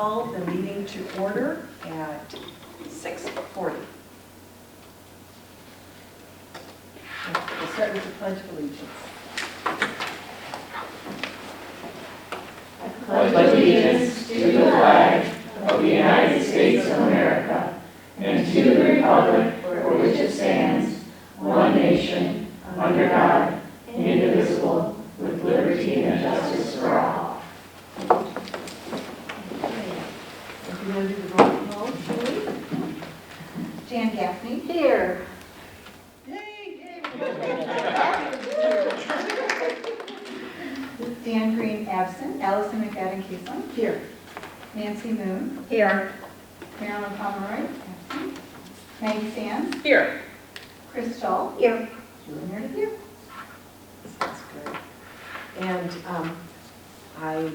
call the meeting to order at 6:40. We'll start with the Pledge of Allegiance. I pledge allegiance to the flag of the United States of America and to the republic for which it stands, one nation, under God, indivisible, with liberty and justice for all. If you want to do the roll call, Julie? Jan Gaffney. Here. Yay! Dan Green absent. Allison McFadden Keesling. Here. Nancy Moon. Here. Marilyn Pomeroy. Absent. Maggie Sands. Here. Chris Stahl. Here. Julie Meredith here. That's good. And I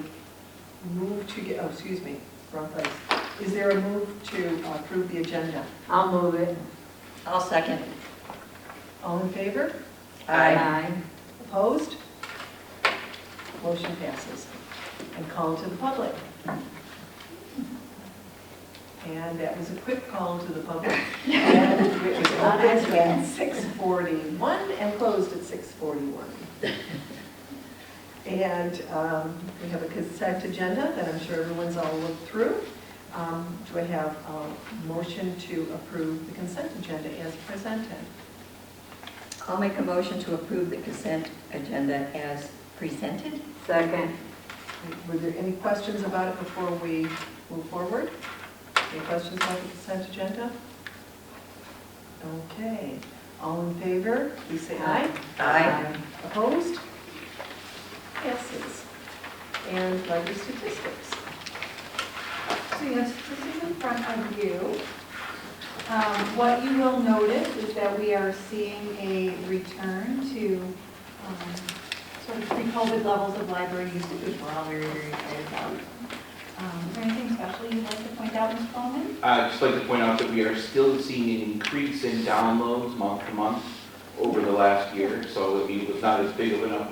move to get, oh, excuse me, wrong place. Is there a move to approve the agenda? I'll move it. I'll second. All in favor? Aye. Opposed? Motion passes. And call to the public. And that was a quick call to the public. And it was opened at 6:41 and closed at 6:41. And we have a consent agenda that I'm sure everyone's all looked through. Do I have a motion to approve the consent agenda as presented? I'll make a motion to approve the consent agenda as presented. Second. Were there any questions about it before we move forward? Any questions about the consent agenda? Okay. All in favor, please say aye. Aye. Opposed? Passes. And library statistics. So yes, this is in front of you. What you will notice is that we are seeing a return to sort of pre-COVID levels of library usage, which we're all very, very excited about. Is there anything special you'd like to point out, Ms. Coleman? I'd just like to point out that we are still seeing an increase in downloads month to month over the last year. So I mean, it was not as big of an up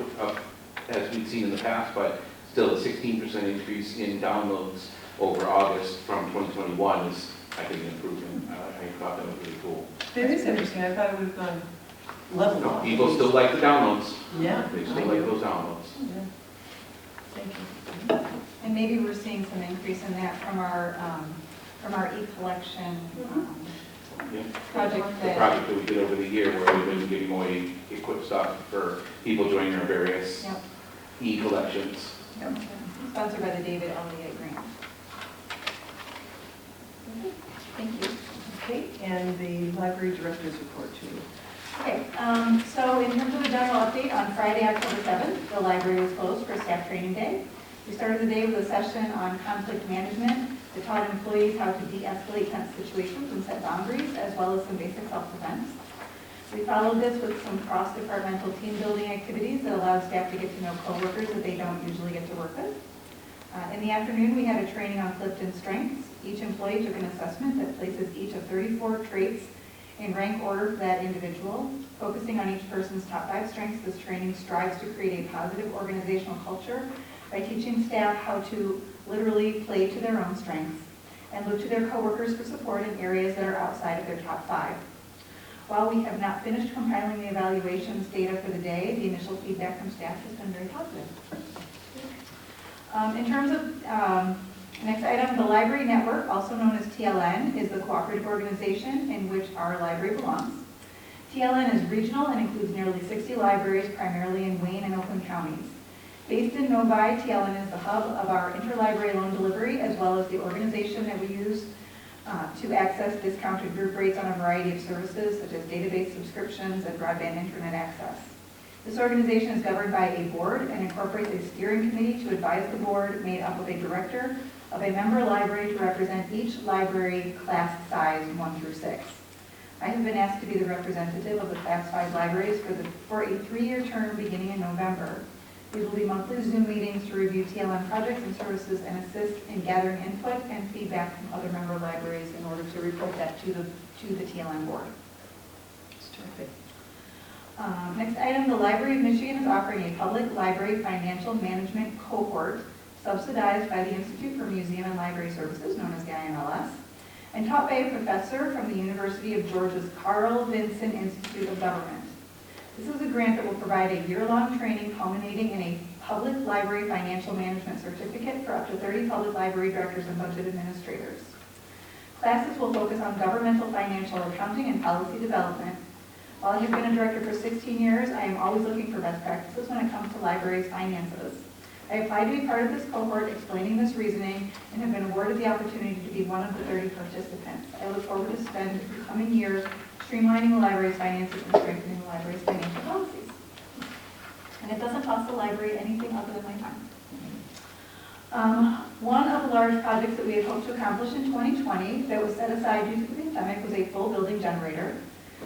as we'd seen in the past, but still a 16% increase in downloads over August from 2021 is, I think, an improvement. I thought that was really cool. That is interesting. I thought it would have gone level No, off. people still like the downloads. Yeah. They still like those downloads. Yeah. Thank you. And maybe we're seeing some increase in that from our e-collection Yeah. project The that, project that we did over the year where we've been giving away equipped stuff for people joining our various yep, e-collections. yep, sponsored by the David Elliott Grant. Thank you. Okay, and the library director's report to you. Okay, so in terms of the general update, on Friday, October 7th, the library was closed for staff training day. We started the day with a session on conflict management that taught employees how to de-escalate tense situations and set boundaries, as well as some basic self-defense. We followed this with some cross-departmental team building activities that allowed staff to get to know coworkers that they don't usually get to work with. In the afternoon, we had a training on Clifton strengths. Each employee took an assessment that places each of 34 traits in rank order for that individual. Focusing on each person's top 5 strengths, this training strives to create a positive organizational culture by teaching staff how to literally play to their own strengths and look to their coworkers for support in areas that are outside of their top 5. While we have not finished compiling the evaluations data for the day, the initial feedback from staff has been very positive. In terms of next item, the Library Network, also known as TLN, is the cooperative organization in which our library belongs. TLN is regional and includes nearly 60 libraries, primarily in Wayne and Oakland counties. Based in Novi, TLN is the hub of our interlibrary loan delivery, as well as the organization that we use to access discounted group rates on a variety of services, such as database subscriptions and broadband internet access. This organization is governed by a board and incorporates a steering committee to advise the board, made up of a director of a member library to represent each library class size 1 through 6. I have been asked to be the representative of the class 5 libraries for a 3-year term beginning in November. These will be monthly Zoom meetings to review TLN projects and services and assist in gathering input and feedback from other member libraries in order to report that to the TLN board. That's terrific. Next item, the Library of Michigan is offering a public library financial management cohort subsidized by the Institute for Museum and Library Services, known as the IMLS, and taught by a professor from the University of Georgia's Carl Vinson Institute of Government. This is a grant that will provide a year-long training culminating in a public library financial management certificate for up to 30 public library directors and budget administrators. Classes will focus on governmental financial accounting and policy development. While I have been a director for 16 years, I am always looking for best practices when it comes to libraries' finances. I applied to be part of this cohort explaining this reasoning and have been awarded the opportunity to be one of the 30 participants. I look forward to spend the coming years streamlining the library's finances and strengthening the library's financial policies. And it doesn't cost the library anything other than my time. One of the large projects that we had hoped to accomplish in 2020 that was set aside due to the pandemic was a full building generator.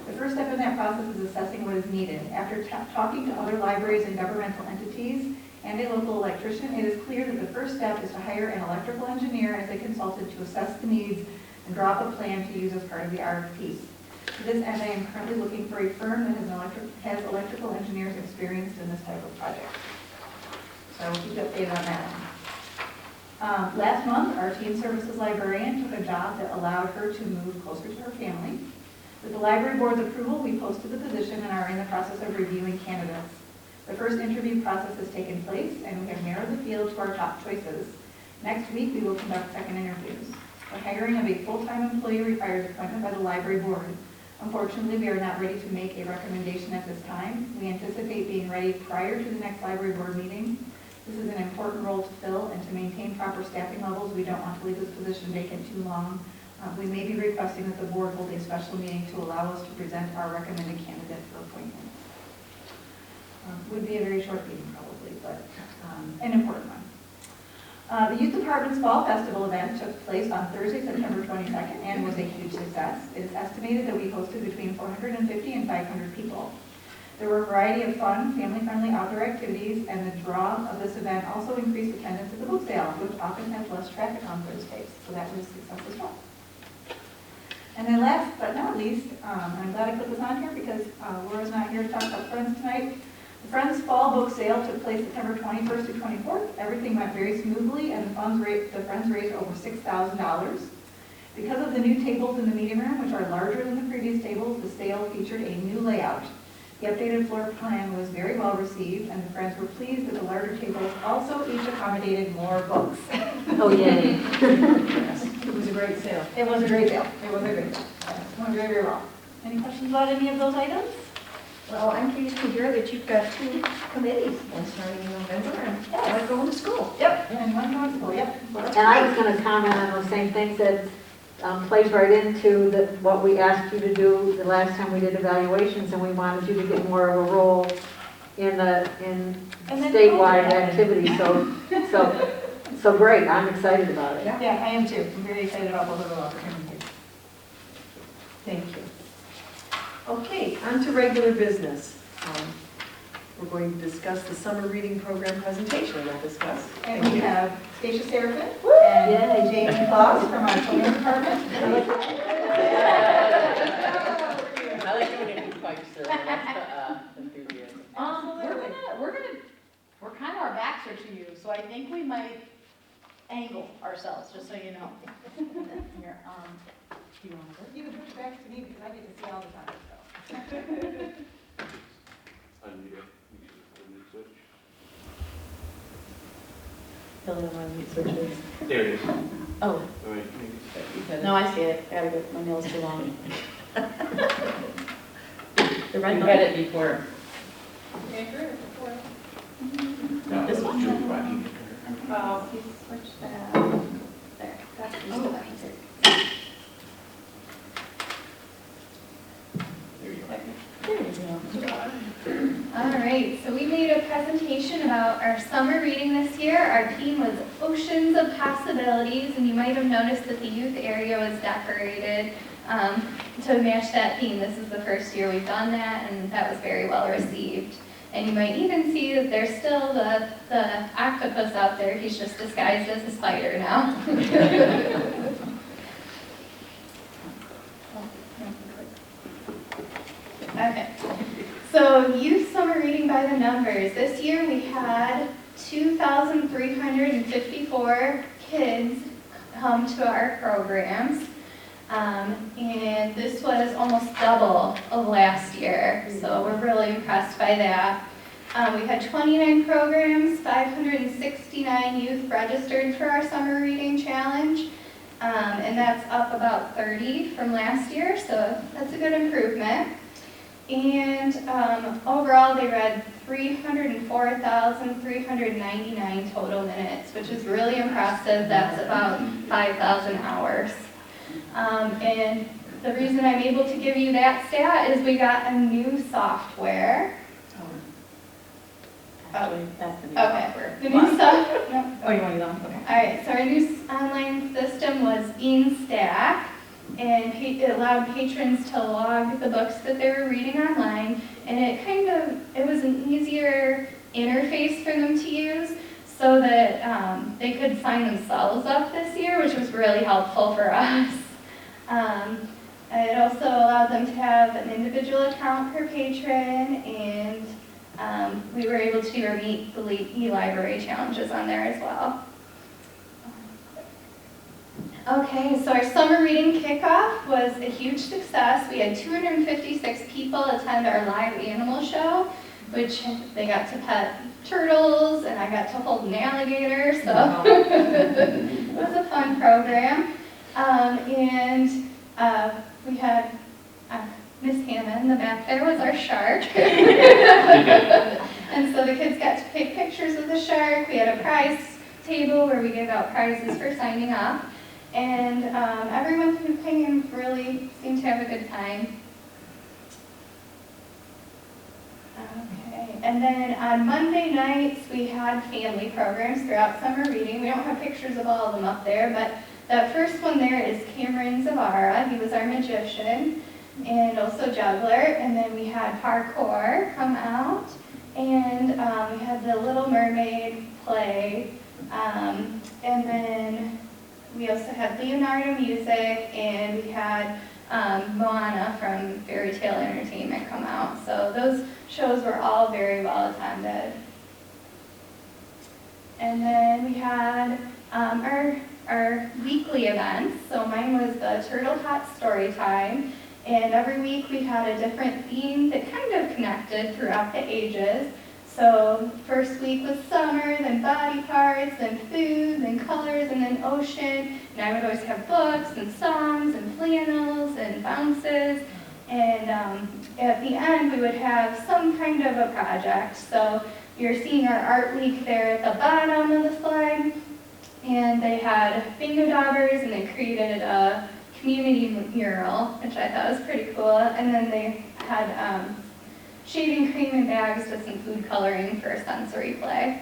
The first step in that process is assessing what is needed. After talking to other libraries and governmental entities and a local electrician, it is clear that the first step is to hire an electrical engineer as a consultant to assess the needs and draw up a plan to use as part of the RFPs. To this end, I am currently looking for a firm that has electrical engineers experienced in this type of project. So I will keep you updated on that. Last month, our teen services librarian took a job that allowed her to move closer to her family. With the library board's approval, we posted the position and are in the process of reviewing candidates. The first interview process has taken place, and we have narrowed the field to our top choices. Next week, we will conduct second interviews. The hiring of a full-time employee requires appointment by the library board. Unfortunately, we are not ready to make a recommendation at this time. We anticipate being ready prior to the next library board meeting. This is an important role to fill, and to maintain proper staffing levels, we don't want to leave this position vacant too long. We may be requesting that the board hold a special meeting to allow us to present our recommended candidate for appointment. Would be a very short meeting probably, but an important one. The Youth Department's Fall Festival event took place on Thursday, September 22nd, and was a huge success. It is estimated that we hosted between 450 and 500 people. There were a variety of fun, family-friendly outdoor activities, and the draw of this event also increased attendance at the book sale, which often has less traffic on Thursdays, so that was a success as well. And then last but not least, I'm glad I put this on here because Laura's not here to talk about Friends tonight. The Friends Fall Book Sale took place September 21st to 24th. Everything went very smoothly, and the Friends raised over $6,000. Because of the new tables in the meeting room, which are larger than the previous tables, the sale featured a new layout. The updated floor plan was very well received, and the Friends were pleased that the larger tables also each accommodated more books. Oh, yay. It was a great sale. It was a great sale. It was a great sale. It went very, very well. Any questions about any of those items? Well, I'm pleased to hear that you've got 2 committees, one starting in November and one going to school. Yep, and one going to school, yep. And I was going to comment on those same things that plays right into what we asked you to do the last time we did evaluations, and we wanted you to get more of a role in statewide activities. So great. I'm excited about it. Yeah, I am too. I'm very excited about both of those opportunities. Thank you. Okay, on to regular business. We're going to discuss the summer reading program presentation we'll discuss. And Thank we you. have Stacia Serafin and Jamie Claus from our children's department. I like doing it in pipes, so that's enthusiasm. We're kind of our backs are to you, so I think we might angle ourselves, just so you know. Here, do you want to? You can push back to me because I get to see all the time, so. Unmute it. Unmute switch. Billy, I want to mute switches. There it is. Oh, All right, maybe. no, I see it. I gotta get my nails too long. The red We've one. had it before. No, this was Julie Rodney. Oh, he switched that. There, that's the stuff. There you go. There you go. All right, so we made a presentation about our summer reading this year. Our theme was Oceans of Possibilities, and you might have noticed that the youth area was decorated to match that theme. This is the first year we've done that, and that was very well received. And you might even see that there's still the octopus out there. He's just disguised as a spider now. Okay, so youth summer reading by the numbers. This year we had 2,354 kids come to our programs. And this was almost double of last year, so we're really impressed by that. We had 29 programs, 569 youth registered for our summer reading challenge, and that's up about 30 from last year, so that's a good improvement. And overall, they read 304,399 total minutes, which is really impressive. That's about 5,000 hours. And the reason I'm able to give you that stat is we got a new software. Actually, that's the new Okay. software. The new software. No. Oh, you want to go? Okay. All right, so our new online system was InStack, and it allowed patrons to log the books that they were reading online, and it was an easier interface for them to use so that they could sign themselves up this year, which was really helpful for us. It also allowed them to have an individual account per patron, and we were able to do our Meet the E-Library challenges on there as well. Okay, so our summer reading kickoff was a huge success. We had 256 people attend our live animal show, which they got to pet turtles, and I got to hold an alligator, so it was a fun program. We had Miss Hannah in the back there was our shark. And so the kids got to take pictures of the shark. We had a prize table where we gave out prizes for signing up. And everyone who came really seemed to have a good time. Okay, and then on Monday nights we had family programs throughout summer reading. We don't have pictures of all of them up there, but that first one there is Cameron Zavara. He was our magician and also juggler. And then we had parkour come out, and we had the Little Mermaid play, and then we also had Leonardo music, and we had Moana from Fairy Tale Entertainment come out. So those shows were all very well attended. And then we had our weekly events. So mine was the Turtle Tot Story Time, and every week we had a different theme that kind of connected throughout the ages. So first week was summer, then body parts, then food, then colors, and then ocean. And I would always have books and songs and flannels and bounces. And at the end, we would have some kind of a project. So you're seeing our art week there at the bottom of the slide. And they had bingo daubers, and they created a community mural, which I thought was pretty cool. And then they had shaving cream and bags with some food coloring for sensory play.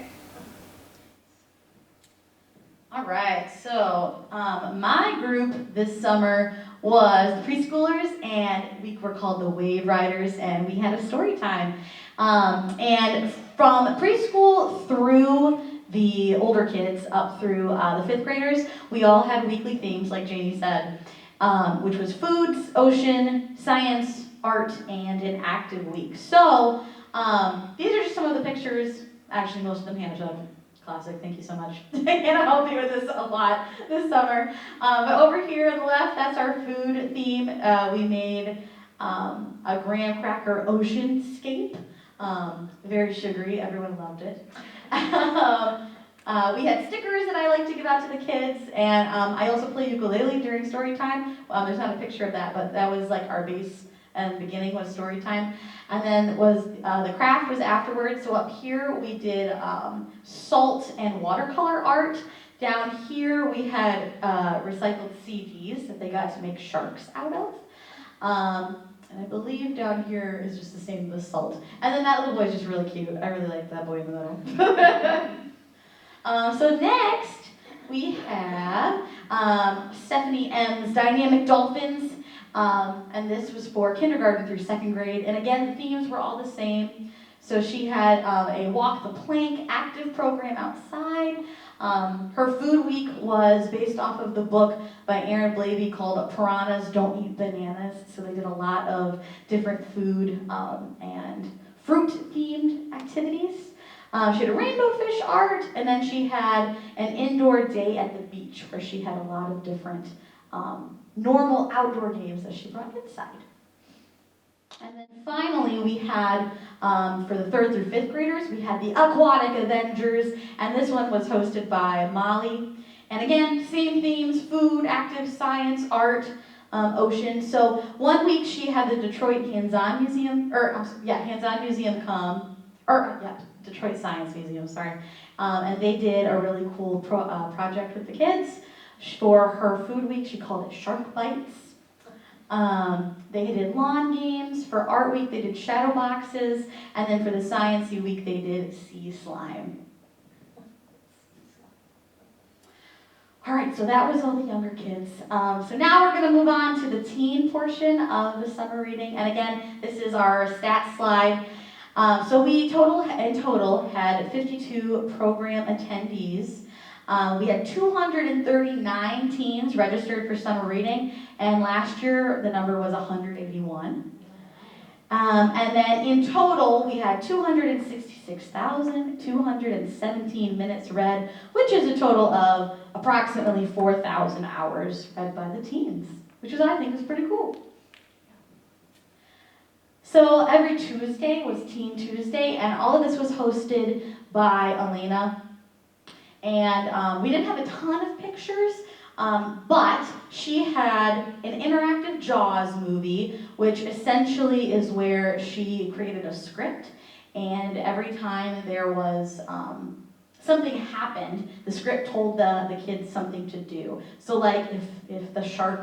All right, so my group this summer was the preschoolers, and we were called the Wave Riders, and we had a story time. And from preschool through the older kids up through the 5th graders, we all had weekly themes, like Janie said, which was foods, ocean, science, art, and an active week. So these are just some of the pictures. Actually, most of them Hannah showed. Classic, thank you so much. Hannah helped me with this a lot this summer. But over here on the left, that's our food theme. We made a graham cracker oceanscape. Very sugary, everyone loved it. We had stickers that I like to give out to the kids, and I also play ukulele during story time. There's not a picture of that, but that was like our base and beginning was story time. And then was the craft was afterwards. So up here we did salt and watercolor art. Down here we had recycled CDs that they got to make sharks out of. And I believe down here is just the same with salt. And then that little boy is just really cute. I really like that boy in the middle. So next we have Stephanie M's Dynamic Dolphins. And this was for kindergarten through 2nd grade. And again, the themes were all the same. So she had a walk the plank active program outside. Her food week was based off of the book by Aaron Blavey called Piranhas Don't Eat Bananas. So they did a lot of different food and fruit themed activities. She had a rainbow fish art, and then she had an indoor day at the beach where she had a lot of different normal outdoor games that she brought inside. And then finally, we had, for the 3rd through 5th graders, we had the Aquatic Avengers, and this one was hosted by Molly. And again, same themes: food, active science, art, ocean. So one week she had the Detroit Hands-On Museum, Hands-On Museum come, Detroit Science Museum, sorry. And they did a really cool project with the kids. For her food week, she called it Shark Bites. They did lawn games. For art week, they did shadow boxes. And then for the sciencey week, they did sea slime. All right, so that was all the younger kids. So now we're going to move on to the teen portion of the summer reading. And again, this is our stats slide. So we in total had 52 program attendees. We had 239 teens registered for summer reading, and last year the number was 181. And then in total, we had 266,217 minutes read, which is a total of approximately 4,000 hours read by the teens, which I think is pretty cool. So every Tuesday was Teen Tuesday, and all of this was hosted by Elena. And we didn't have a ton of pictures, but she had an interactive Jaws movie, which essentially is where she created a script, and every time there was something happened, the script told the kids something to do. So like if the shark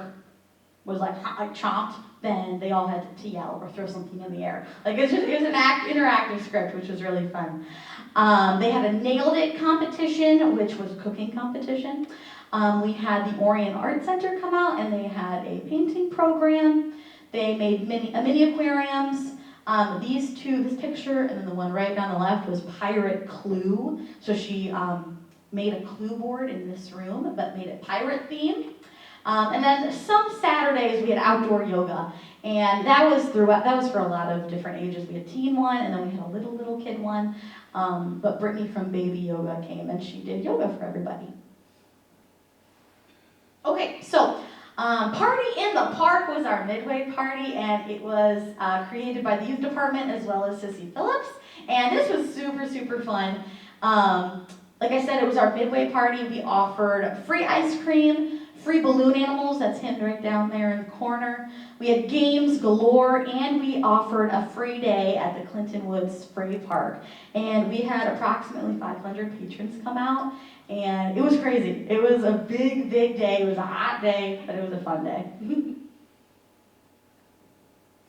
was like chomped, then they all had to yell or throw something in the air. Like it was an interactive script, which was really fun. They had a Nailed It competition, which was a cooking competition. We had the Orient Art Center come out, and they had a painting program. They made mini aquariums. These two, this picture and then the one right down the left, was Pirate Clue. So she made a clue board in this room, but made it pirate themed. And then some Saturdays we had outdoor yoga, and that was for a lot of different ages. We had teen one, and then we had a little kid one. But Brittany from Baby Yoga came, and she did yoga for everybody. Okay, so Party in the Park was our midway party, and it was created by the youth department as well as Sissy Phillips, and this was super, super fun. Like I said, it was our midway party. We offered free ice cream, free balloon animals, that's him right down there in the corner. We had games galore, and we offered a free day at the Clinton Woods Spray Park. And we had approximately 500 patrons come out, and it was crazy. It was a big, big day. It was a hot day, but it was a fun day.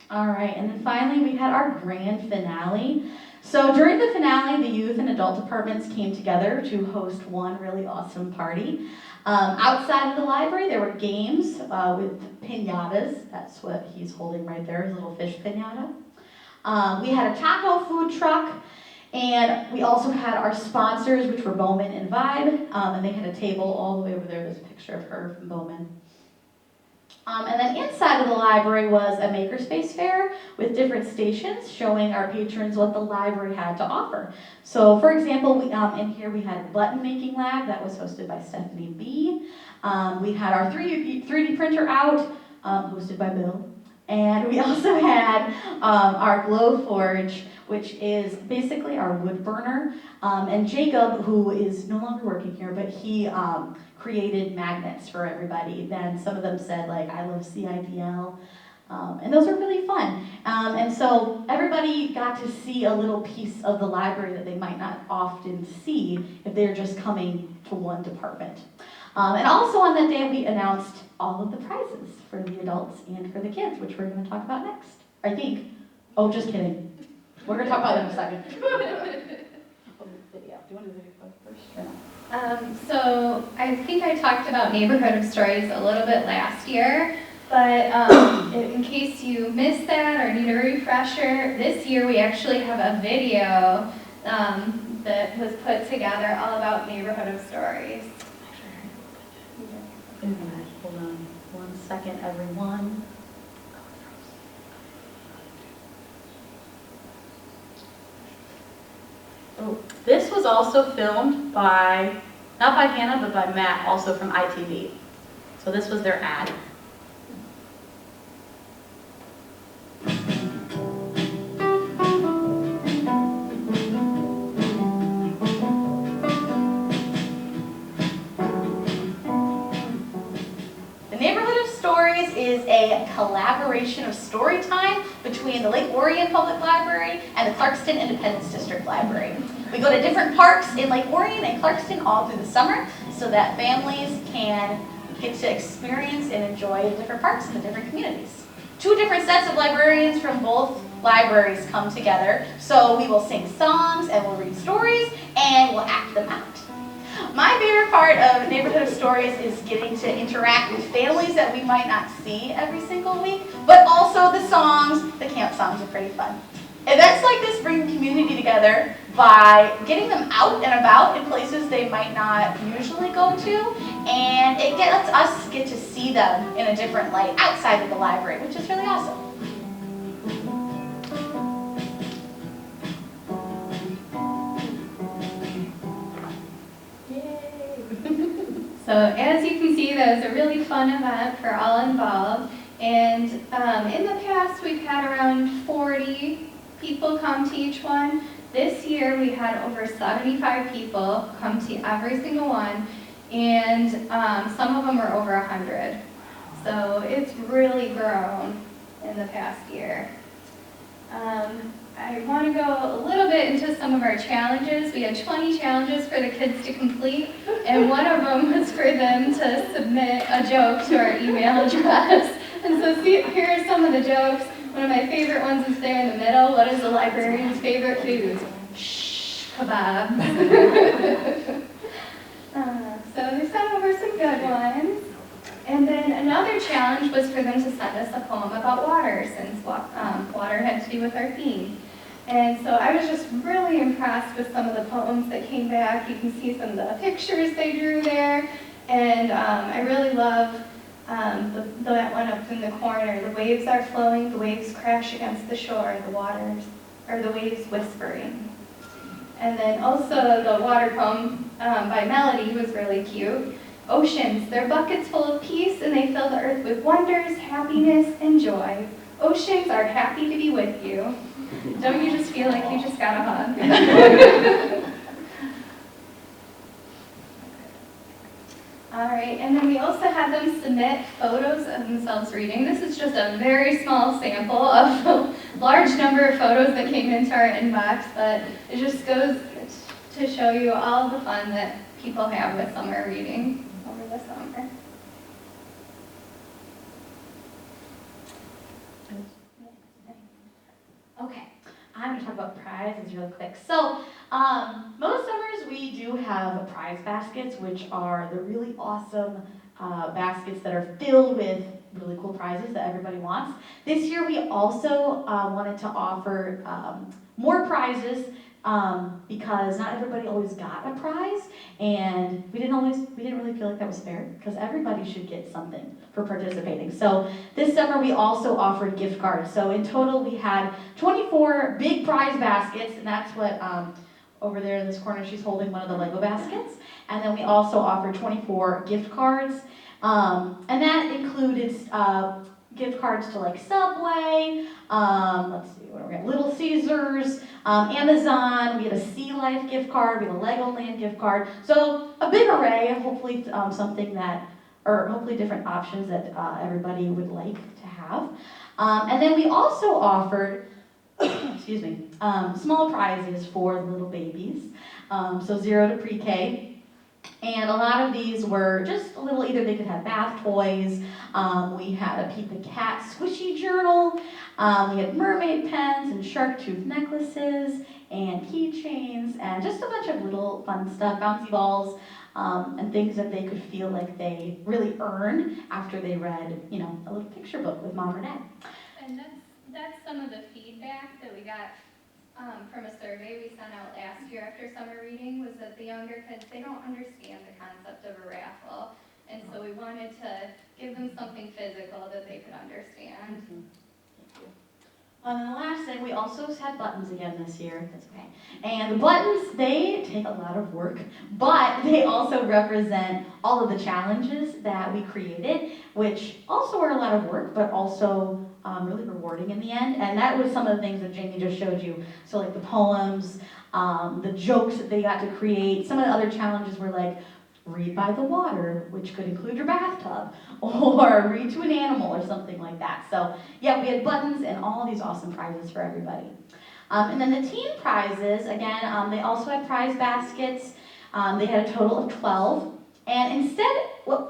All right, and then finally we had our grand finale. So during the finale, the youth and adult departments came together to host one really awesome party. Outside of the library, there were games with piñatas. That's what he's holding right there, his little fish piñata. We had a taco food truck, and we also had our sponsors, which were Bowman and Vibe, and they had a table all the way over there. There's a picture of her from Bowman. And then inside of the library was a makerspace fair with different stations showing our patrons what the library had to offer. So for example, in here we had a button making lab that was hosted by Stephanie B. We had our 3D printer out, hosted by Bill. And we also had our Glow Forge, which is basically our wood burner. And Jacob, who is no longer working here, but he created magnets for everybody. Then some of them said, like, I love CIDL. And those are really fun. And so everybody got to see a little piece of the library that they might not often see if they're just coming to one department. And also on that day, we announced all of the prizes for the adults and for the kids, which we're going to talk about next, I think. Oh, just kidding. We're going to talk about that in a second. Video. Do you want to do the video first or not? So I think I talked about Neighborhood of Stories a little bit last year, but in case you missed that or need a refresher, this year we actually have a video that was put together all about Neighborhood of Stories. Hold on 1 second, everyone. Oh, this was also filmed by, not by Hannah, but by Matt, also from ITV. So this was their ad. The Neighborhood of Stories is a collaboration of story time between the Lake Orion Public Library and the Clarkston Independence District Library. We go to different parks in Lake Orion and Clarkston all through the summer so that families can get to experience and enjoy the different parks in the different communities. 2 different sets of librarians from both libraries come together, so we will sing songs and we'll read stories and we'll act them out. My favorite part of Neighborhood of Stories is getting to interact with families that we might not see every single week, but also the songs. The camp songs are pretty fun. Events like this bring community together by getting them out and about in places they might not usually go to, and it lets us get to see them in a different light outside of the library, which is really awesome. So as you can see, that was a really fun event for all involved. And in the past, we've had around 40 people come to each one. This year, we had over 75 people come to every single one, and some of them were over 100. So it's really grown in the past year. I want to go a little bit into some of our challenges. We had 20 challenges for the kids to complete, and one of them was for them to submit a joke to our email address. And so here are some of the jokes. One of my favorite ones is there in the middle. What is the librarian's favorite food? Shh, kebab. So they sent over some good ones. And then another challenge was for them to send us a poem about water, since water had to do with our theme. And so I was just really impressed with some of the poems that came back. You can see some of the pictures they drew there. And I really love that one up in the corner. The waves are flowing, the waves crash against the shore, the waves whispering. And then also the water poem by Melody was really cute. Oceans, they're buckets full of peace, and they fill the earth with wonders, happiness, and joy. Oceans are happy to be with you. Don't you just feel like you just got a hug? All right, and then we also had them submit photos of themselves reading. This is just a very small sample of a large number of photos that came into our inbox, but it just goes to show you all the fun that people have with summer reading over the summer. Okay, I'm going to talk about prizes real quick. So, most summers we do have prize baskets, which are the really awesome baskets that are filled with really cool prizes that everybody wants. This year we also wanted to offer more prizes because not everybody always got a prize, and we didn't really feel like that was fair because everybody should get something for participating. So this summer we also offered gift cards. So in total we had 24 big prize baskets, and that's what over there in this corner she's holding one of the Lego baskets. And then we also offered 24 gift cards, and that included gift cards to like Subway, let's see, what do we got? Little Caesars, Amazon. We had a Sea Life gift card. We had a Legoland gift card. So a big array of hopefully hopefully different options that everybody would like to have. And then we also offered, excuse me, small prizes for little babies, so 0 to pre-K. And a lot of these were just a little, either they could have bath toys, we had a Pete the Cat squishy journal, we had mermaid pens and shark tooth necklaces and keychains and just a bunch of little fun stuff, bouncy balls, and things that they could feel like they really earned after they read, a little picture book with mom or dad. And that's some of the feedback that we got from a survey we sent out last year after summer reading, was that the younger kids, they don't understand the concept of a raffle. And so we wanted to give them something physical that they could understand. And then the last thing, we also had buttons again this year. That's okay. And the buttons, they take a lot of work, but they also represent all of the challenges that we created, which also are a lot of work, but also really rewarding in the end. And that was some of the things that Jamie just showed you. So like the poems, the jokes that they got to create. Some of the other challenges were like, read by the water, which could include your bathtub, or read to an animal or something like that. So yeah, we had buttons and all these awesome prizes for everybody. And then the teen prizes, again, they also had prize baskets. They had a total of 12. And instead,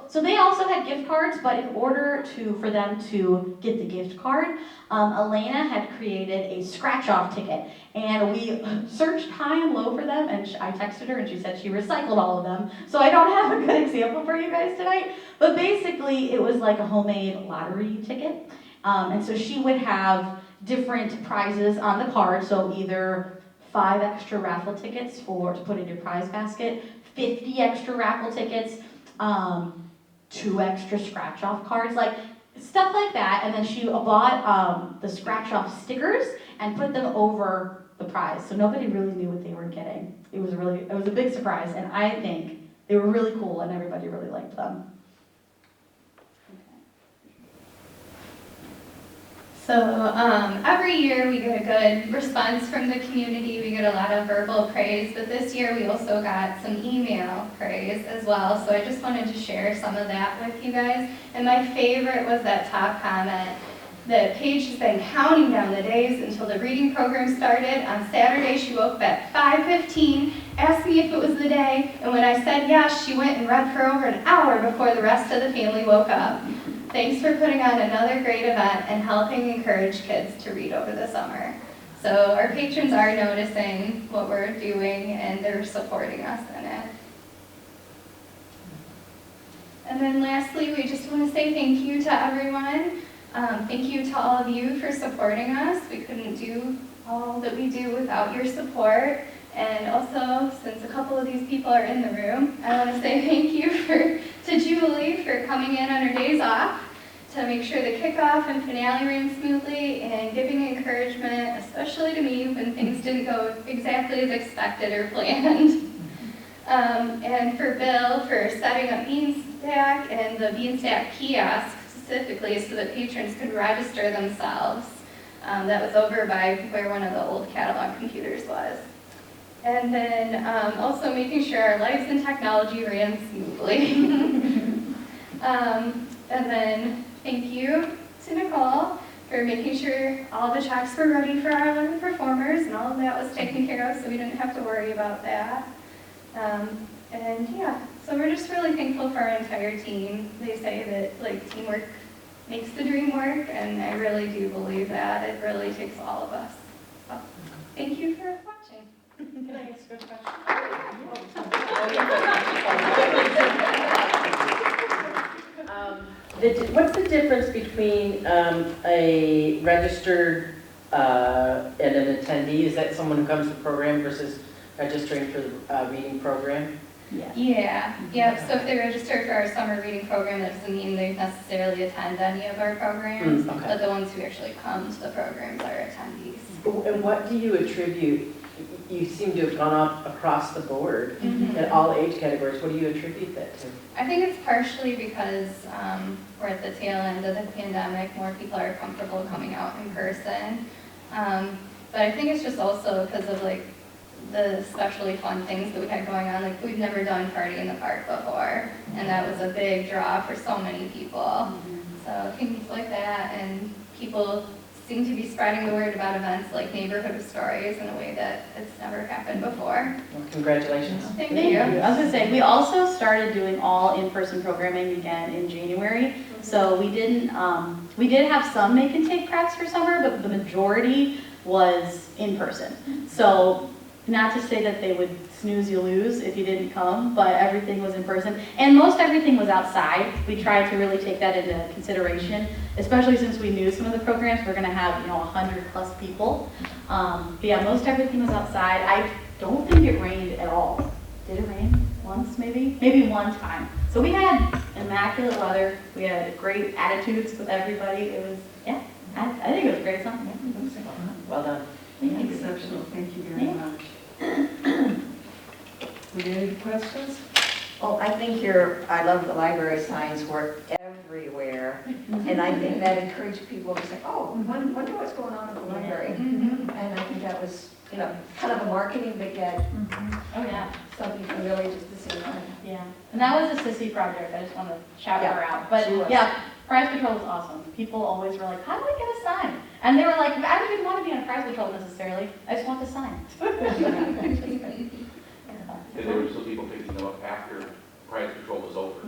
so they also had gift cards, but in order for them to get the gift card, Elena had created a scratch-off ticket. And we searched high and low for them, and I texted her and she said she recycled all of them. So I don't have a good example for you guys tonight, but basically it was like a homemade lottery ticket. And so she would have different prizes on the card, so either 5 extra raffle tickets to put in your prize basket, 50 extra raffle tickets, 2 extra scratch-off cards, like stuff like that. And then she bought the scratch-off stickers and put them over the prize, so nobody really knew what they were getting. It was a big surprise, and I think they were really cool, and everybody really liked them. So every year we get a good response from the community. We get a lot of verbal praise, but this year we also got some email praise as well. So I just wanted to share some of that with you guys. And my favorite was that top comment. The Paige has been counting down the days until the reading program started. On Saturday, she woke up at 5:15, asked me if it was the day, and when I said yes, she went and read for over an hour before the rest of the family woke up. Thanks for putting on another great event and helping encourage kids to read over the summer. So our patrons are noticing what we're doing and they're supporting us in it. And then lastly, we just want to say thank you to everyone. Thank you to all of you for supporting us. We couldn't do all that we do without your support. And also, since a couple of these people are in the room, I want to say thank you to Julie for coming in on her days off to make sure the kickoff and finale ran smoothly and giving encouragement, especially to me when things didn't go exactly as expected or planned. And for Bill for setting up Beanstack and the Beanstack kiosk specifically so that patrons could register themselves. That was over by where one of the old catalog computers was. And then also making sure our lives in technology ran smoothly. And then thank you to Nicole for making sure all the checks were ready for our 11 performers and all of that was taken care of so we didn't have to worry about that. And yeah, so we're just really thankful for our entire team. They say that like teamwork makes the dream work, and I really do believe that. It really takes all of us. So, thank you for watching. Can I ask a question? What's the difference between a registered and an attendee? Is that someone who comes to the program versus registering for the reading program? Yeah. So if they register for our summer reading program, that doesn't mean they necessarily attend any of our programs, Okay. but the ones who actually come to the programs are attendees. And what do you attribute? You seem to have gone up across the board in all age categories. What do you attribute that to? I think it's partially because we're at the tail end of the pandemic. More people are comfortable coming out in person. But I think it's just also because of like the especially fun things that we had going on. Like we've never done Party in the Park before, and that was a big draw for so many people. So things like that, and people seem to be spreading the word about events like Neighborhood Stories in a way that it's never happened before. Well, congratulations. Thank you. I was going to say, we also started doing all in-person programming again in January. So we did have some make and take crafts for summer, but the majority was in person. So not to say that they would snooze you lose if you didn't come, but everything was in person. And most everything was outside. We tried to really take that into consideration, especially since we knew some of the programs were going to have, 100+ people. But yeah, most everything was outside. I don't think it rained at all. Did it rain once, maybe? Maybe one time. So we had immaculate weather. We had great attitudes with everybody. It was, yeah, I think it was great. Something. Well done. Exceptional, thank you very much. Were there any questions? Oh, I think I love the library signs were everywhere. And I think that encouraged people to say, oh, wonder what's going on at the library. And I think that was, kind of a marketing to get Oh, yeah. something familiar just to see. Yeah, and that was a sissy project, I just want to shout her out. But she was. yeah, Prize Patrol was awesome. People always were like, how do I get a sign? And they were like, I don't even want to be on Prize Patrol necessarily, I just want the sign. And there were still people picking them up after Prize Patrol was over.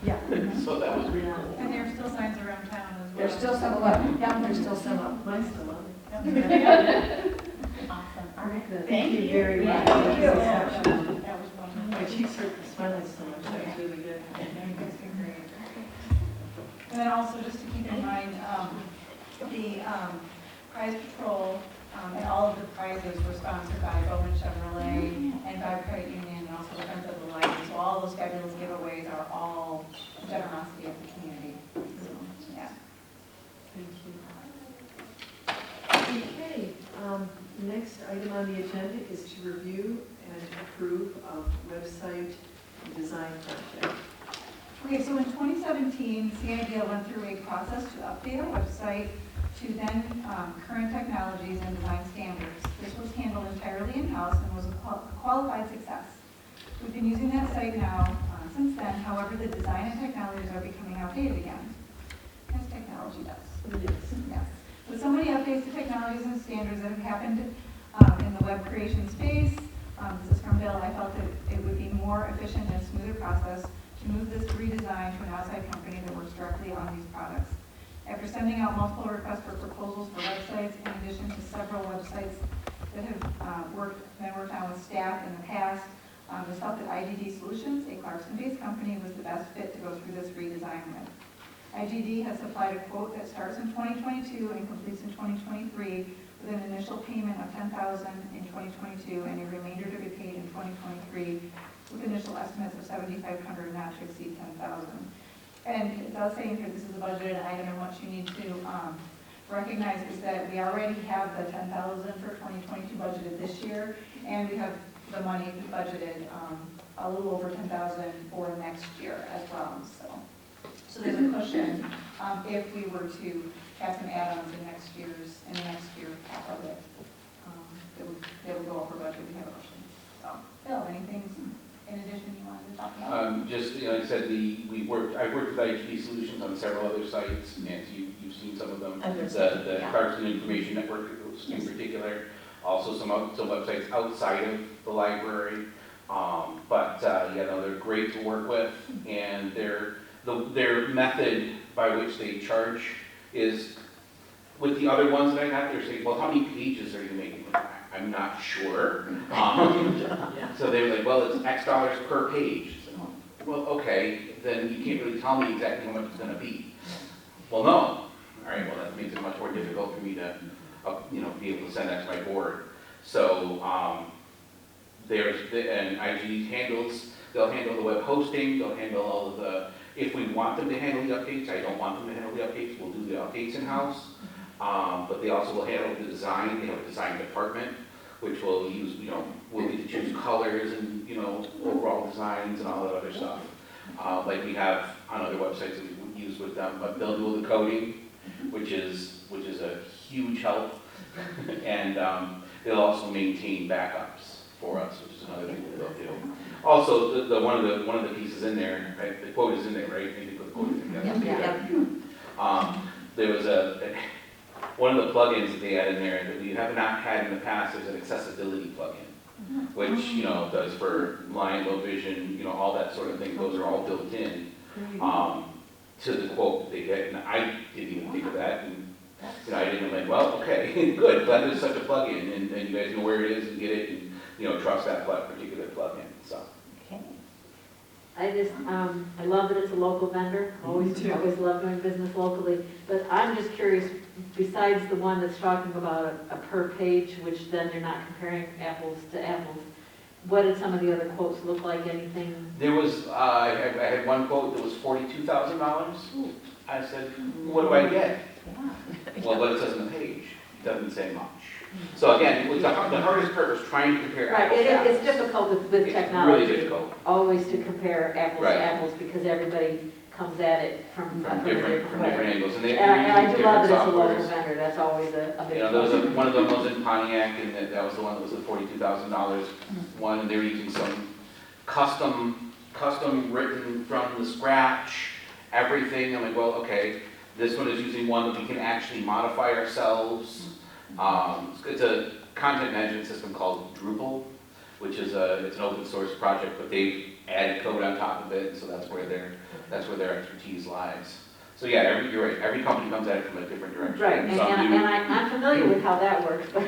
Yeah. So that was really cool. And there are still signs around town as well. There's still some up. Yeah, there's still some up. Mine's still on. Awesome, all right. Good. Thank you. very much. Thank you. Exceptional. That was wonderful. My cheeks are smiling so much, that's really good. It's been great. And then also, just to keep in mind, the Prize Patrol and all of the prizes were sponsored by Bowman Chevrolet and by Credit Union and also the Friends of the Library. So all those fabulous giveaways are all generosity of the community. So, yeah. Thank you. Okay, next item on the agenda is to review and approve of website design project. Okay, so in 2017, CID went through a process to update our website to then current technologies and design standards. This was handled entirely in-house and was a qualified success. We've been using that site now since then. However, the design and technologies are becoming outdated again, as technology does. Yes. With so many updates to technologies and standards that have happened in the web creation space, this is from Bill, I felt that it would be more efficient and smoother process to move this redesign to an outside company that works directly on these products. After sending out multiple requests for proposals for websites, in addition to several websites that have been worked on with staff in the past, we felt that IGD Solutions, a Clarkson-based company, was the best fit to go through this redesign with. IGD has supplied a quote that starts in 2022 and completes in 2023 with an initial payment of $10,000 in 2022 and a remainder to be paid in 2023 with initial estimates of $7,500 not to exceed $10,000. And it does say in here this is a budgeted item, and what you need to recognize is that we already have the $10,000 for 2022 budgeted this year, and we have the money budgeted a little over $10,000 for next year as well. So there's a cushion if we were to have some add-ons in the next year half of it. It would go over budget, we have a cushion. So, Bill, anything in addition you wanted to talk about? Just, like I said, I've worked with IHP Solutions on several other sites, Nancy, you've seen some of them. The Clarkson Information Network in particular, also some websites outside of the library. They're great to work with, and their method by which they charge is, with the other ones that I got, they're saying, well, how many pages are you making? I'm not sure. So they were like, well, it's X dollars per page. So, well, okay, then you can't really tell me exactly how much it's going to be. Well, no. All right, well, that makes it much more difficult for me to, be able to send that to my board. So and IG they'll handle the web hosting, they'll handle all of the, if we want them to handle the updates, I don't want them to handle the updates, we'll do the updates in-house. But they also will handle the design. They have a design department, which will use, we'll get to choose colors and, overall designs and all that other stuff. Like we have on other websites that we use with them, but they'll do all the coding, which is a huge help. And they'll also maintain backups for us, which is another thing that they'll do. Also, one of the pieces in there, right, the quote is in there, right? Maybe put the quote in there. There was one of the plugins that they had in there that we have not had in the past is an accessibility plugin, which, does for blind, low vision, all that sort of thing. Those are all built in to the quote that they get. And I didn't even think of that. And, I didn't like, well, okay, good. Glad there's such a plugin, and you guys know where it is and get it, and, trust that particular plugin. So. I love that it's a local vendor. Always love doing business locally. But I'm just curious, besides the one that's talking about a per page, which then you're not comparing apples to apples, what did some of the other quotes look like? Anything? There was, I had one quote that was $42,000. I said, what do I get? Well, what it says on the page. doesn't say much. So again, the hardest part was trying to compare Right, apples to it's apples. difficult with It's technology. really difficult. Always to compare apples to Right. apples, because everybody comes at it from From a different way. angles, and And I do love that it's a local softwares. vendor, that's always a big You know, there was plus. one of them was in Pontiac, and that was the one that was the $42,000 one, and they were using some custom written from the scratch, everything. I'm like, well, okay, this one is using one that we can actually modify ourselves. It's a content management system called Drupal, which is it's an open source project, but they've added code on top of it, so that's where their expertise lies. So yeah, you're right, every company comes at it from a different direction. Right, and I'm familiar with how that works, but.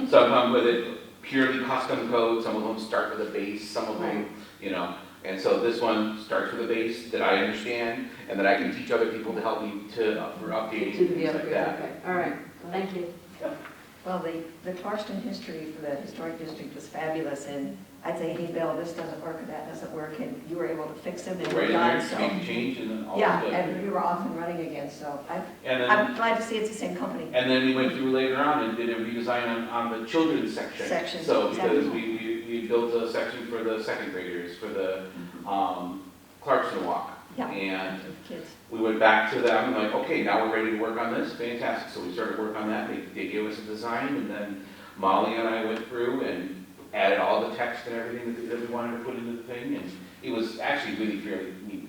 Some come with it purely custom code, some of them start with a base, some of them, you know. And so this one starts with a base that I understand and that I can teach other people to help me for updating, To the things like upgrade, that. okay, all right, thank you. Well, the Clarkston history for the historic district was fabulous, and I'd say, hey, Bill, this doesn't work, or that doesn't work, and you were able to fix them and Right we're in done, there, so. make a change and then all Yeah, is good. and we were off and running again, so And then, I'm glad to see it's the same company. and then we went through later on and did a redesign on the children's section. Section, So because exactly. we built a section for the second graders, for the Clarkson Walk. Yeah. And Kids. we went back to them and like, okay, now we're ready to work on this, fantastic. So we started work on that, they gave us a design, and then Molly and I went through and added all the text and everything that we wanted to put into the thing, and it was actually really fairly neat.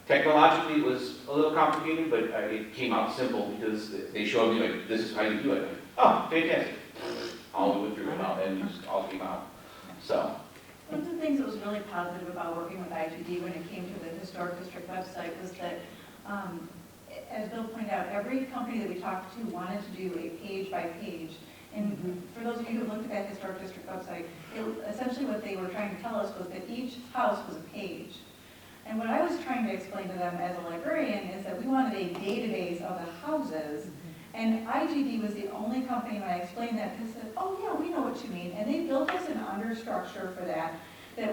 Technologically, it was a little complicated, but it came out simple because they showed me like, this is how you do it. Like, oh, fantastic. All we went through it all, and it just all came out. So, One of the things that was really positive about working with IGD when it came to the historic district website was that, as Bill pointed out, every company that we talked to wanted to do a page by page. And for those of you who looked at that historic district website, essentially what they were trying to tell us was that each house was a page. And what I was trying to explain to them as a librarian is that we wanted a database of the houses. And IGD was the only company, when I explained that, they said, oh yeah, we know what you mean. And they built us an understructure for that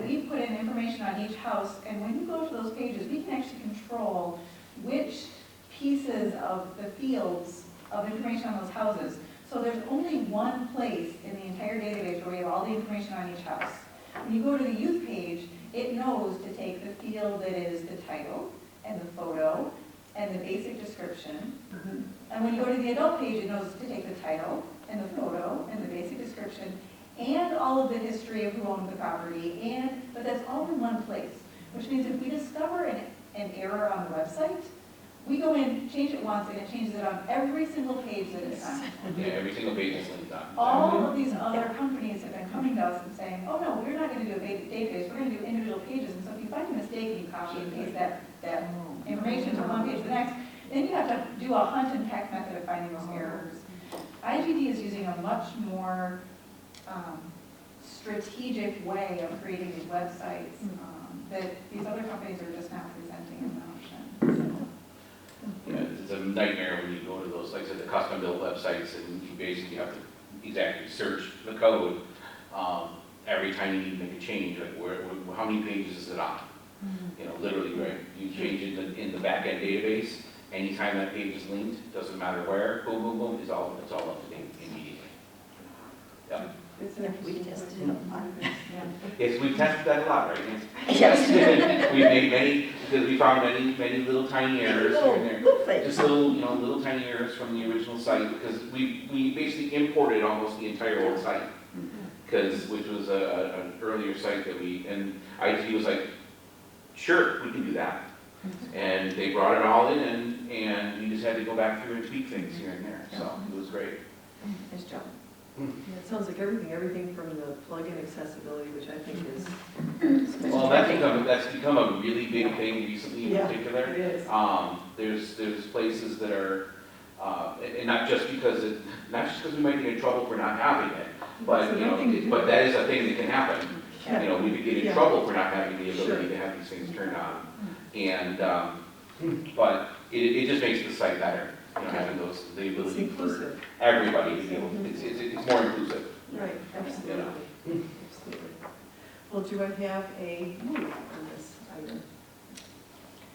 we put in information on each house. And when you go to those pages, we can actually control which pieces of the fields of information on those houses. So there's only one place in the entire database where we have all the information on each house. When you go to the youth page, it knows to take the field that is the title and the photo and the basic description. And when you go to the adult page, it knows to take the title and the photo and the basic description and all of the history of who owned the property, but that's all in one place, which means if we discover an error on the website, we go in, change it once, and it changes it on every single page that it's on. yeah, every single page is linked on. All of these other companies have been coming to us and saying, oh no, we're not going to do a database, we're going to do individual pages. And so if you find a mistake and you copy and paste that information from one page to the next, then you have to do a hunt and peck method of finding those errors. IGD is using a much more strategic way of creating these websites that these other companies are just not presenting as an option. Yeah, it's a nightmare when you go to those, like I said, the custom built websites, and you basically have to exactly search the code every time you need to make a change, like how many pages is it on? You know, literally, right? You change it in the back-end database, anytime that page is linked, doesn't matter where, boom, boom, boom, it's all up to date immediately. Yeah. We tested it a lot. Yes, we've tested that a lot, right? Yes. We've made many, because we found many little tiny errors here and there. Little things. Just little tiny errors from the original site, because we basically imported almost the entire old site, which was an earlier site that and IT was like, sure, we can do that. And they brought it all in, and we just had to go back through and tweak things here and there, so it was great. Nice job. Yeah, it sounds like everything from the plug-in accessibility, which I think is. Well, that's become a really big thing recently in Yeah, particular. It is. There's places that are, and not just because we might get in trouble for not having it, but, It's another thing to do. but that is a thing that can happen. You know, we could get in Yeah. trouble for not having the ability Sure. to have these things turned on. And, but it just makes the site better, you know, having the It's ability for inclusive. everybody to be able, it's more inclusive. Right, absolutely. Absolutely. Well, do I have a move on this item?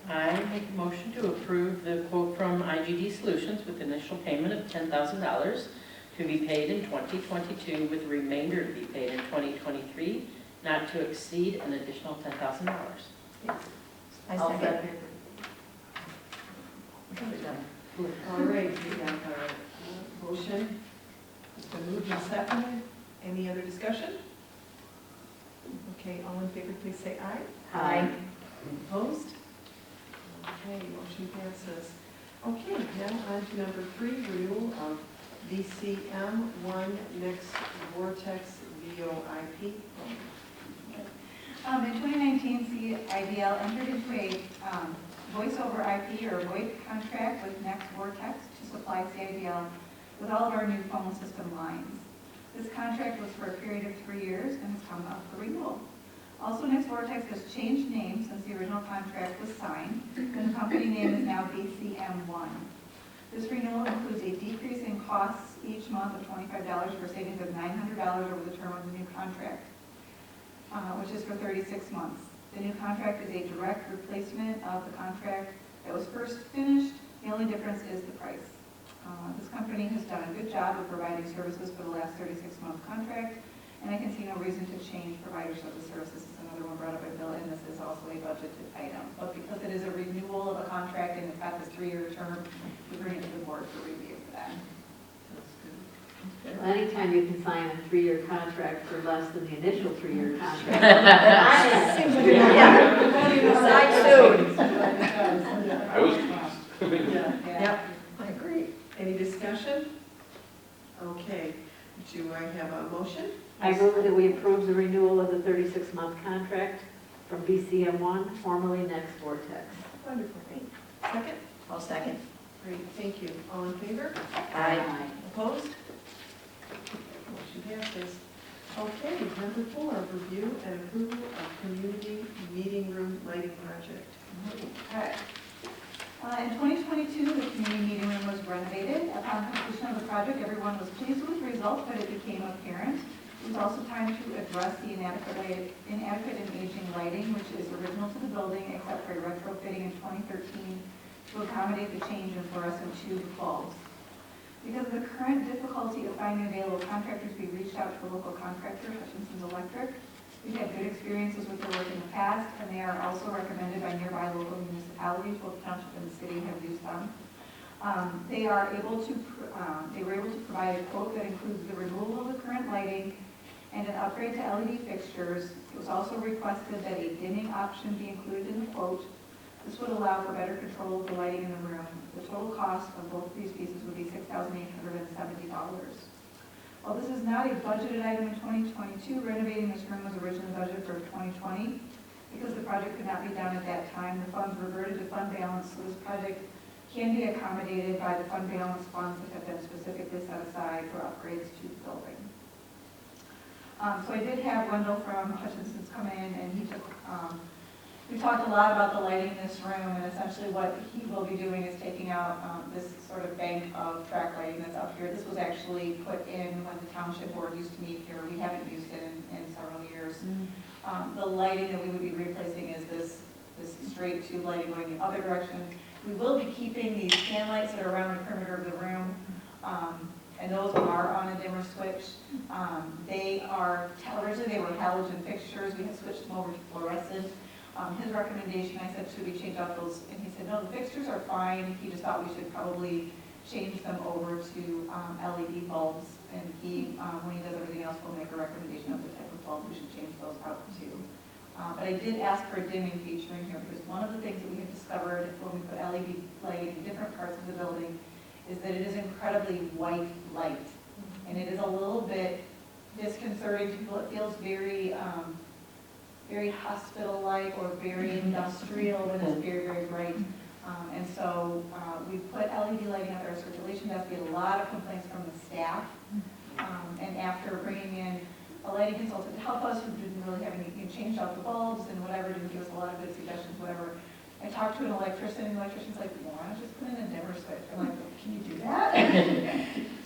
I make a motion to approve the quote from IGD Solutions with initial payment of $10,000 to be paid in 2022 with the remainder to be paid in 2023, not to exceed an additional $10,000. I I'll second. All right, we got our motion. It's been moved and seconded. Any other discussion? Okay, all in favor, please say aye. Aye. Opposed? Okay, motion passes. Okay, now on to number 3, renewal of VCM1 Next Vortex VoIP. In 2019, CIDL entered into a voice over IP or VoIP contract with Next Vortex to supply CIDL with all of our new phone system lines. This contract was for a period of 3 years and has come up for renewal. Also, Next Vortex has changed names since the original contract was signed, and the company name is now VCM1. This renewal includes a decrease in costs each month of $25 for a savings of $900 over the term of the new contract, which is for 36 months. The new contract is a direct replacement of the contract that was first finished. The only difference is the price. This company has done a good job of providing services for the last 36-month contract, and I can see no reason to change providers of the services. This is another one brought up by Bill, and this is also a budgeted item. But because it is a renewal of a contract and it's got this 3-year term, we bring it to the board for review for that. Well, anytime you can sign a 3-year contract for less than the initial 3-year contract. Decide soon. I was pleased. Yeah. I agree. Any discussion? Okay, do I have a motion? I move that we approve the renewal of the 36-month contract from BCM1, formerly Next Vortex. Wonderful. Second? I'll second. Great, thank you. All in favor? Aye. Opposed? Motion passes. Okay, number 4, review and approval of community meeting room lighting project. Okay. In 2022, the community meeting room was renovated. Upon completion of the project, everyone was pleased with the results, but it became apparent it was also time to address the inadequate and aging lighting, which is original to the building, except for a retrofitting in 2013 to accommodate the change in fluorescent tube bulbs. Because of the current difficulty of finding available contractors, we reached out to a local contractor, Hutchinson's Electric. We've had good experiences with their work in the past, and they are also recommended by nearby local municipalities. Both the township and the city have used them. They were able to provide a quote that includes the removal of the current lighting and an upgrade to LED fixtures. It was also requested that a dimming option be included in the quote. This would allow for better control of the lighting in the room. The total cost of both of these pieces would be $6,870. While this is not a budgeted item in 2022, renovating this room was originally budgeted for 2020. Because the project could not be done at that time, the funds reverted to fund balance, so this project can be accommodated by the fund balance funds that have been specifically set aside for upgrades to the building. So I did have Wendell from Hutchinson's come in, and he took, we talked a lot about the lighting in this room, and essentially what he will be doing is taking out this sort of bank of track lighting that's up here. This was actually put in when the township board used to meet here. We haven't used it in several years. The lighting that we would be replacing is this straight tube lighting going the other direction. We will be keeping these can lights that are around the perimeter of the room, and those are on a dimmer switch. Originally they were halogen fixtures. We have switched them over to fluorescent. His recommendation, I said, should we change out those? And he said, no, the fixtures are fine. He just thought we should probably change them over to LED bulbs. And he, when he does everything else, will make a recommendation of the type of bulb we should change those out to. But I did ask for a dimming feature in here because one of the things that we have discovered when we put LED lighting in different parts of the building is that it is incredibly white light. And it is a little bit disconcerting to people. It feels very, very hospital-like or very industrial when it's very, very bright. And so we put LED lighting at our circulation desk. We had a lot of complaints from the staff. And after bringing in a lighting consultant to help us, who didn't really have any, changed out the bulbs and whatever, didn't give us a lot of good suggestions, whatever. I talked to an electrician, and the electrician's like, well, why don't you just put in a dimmer switch? I'm like, can you do that?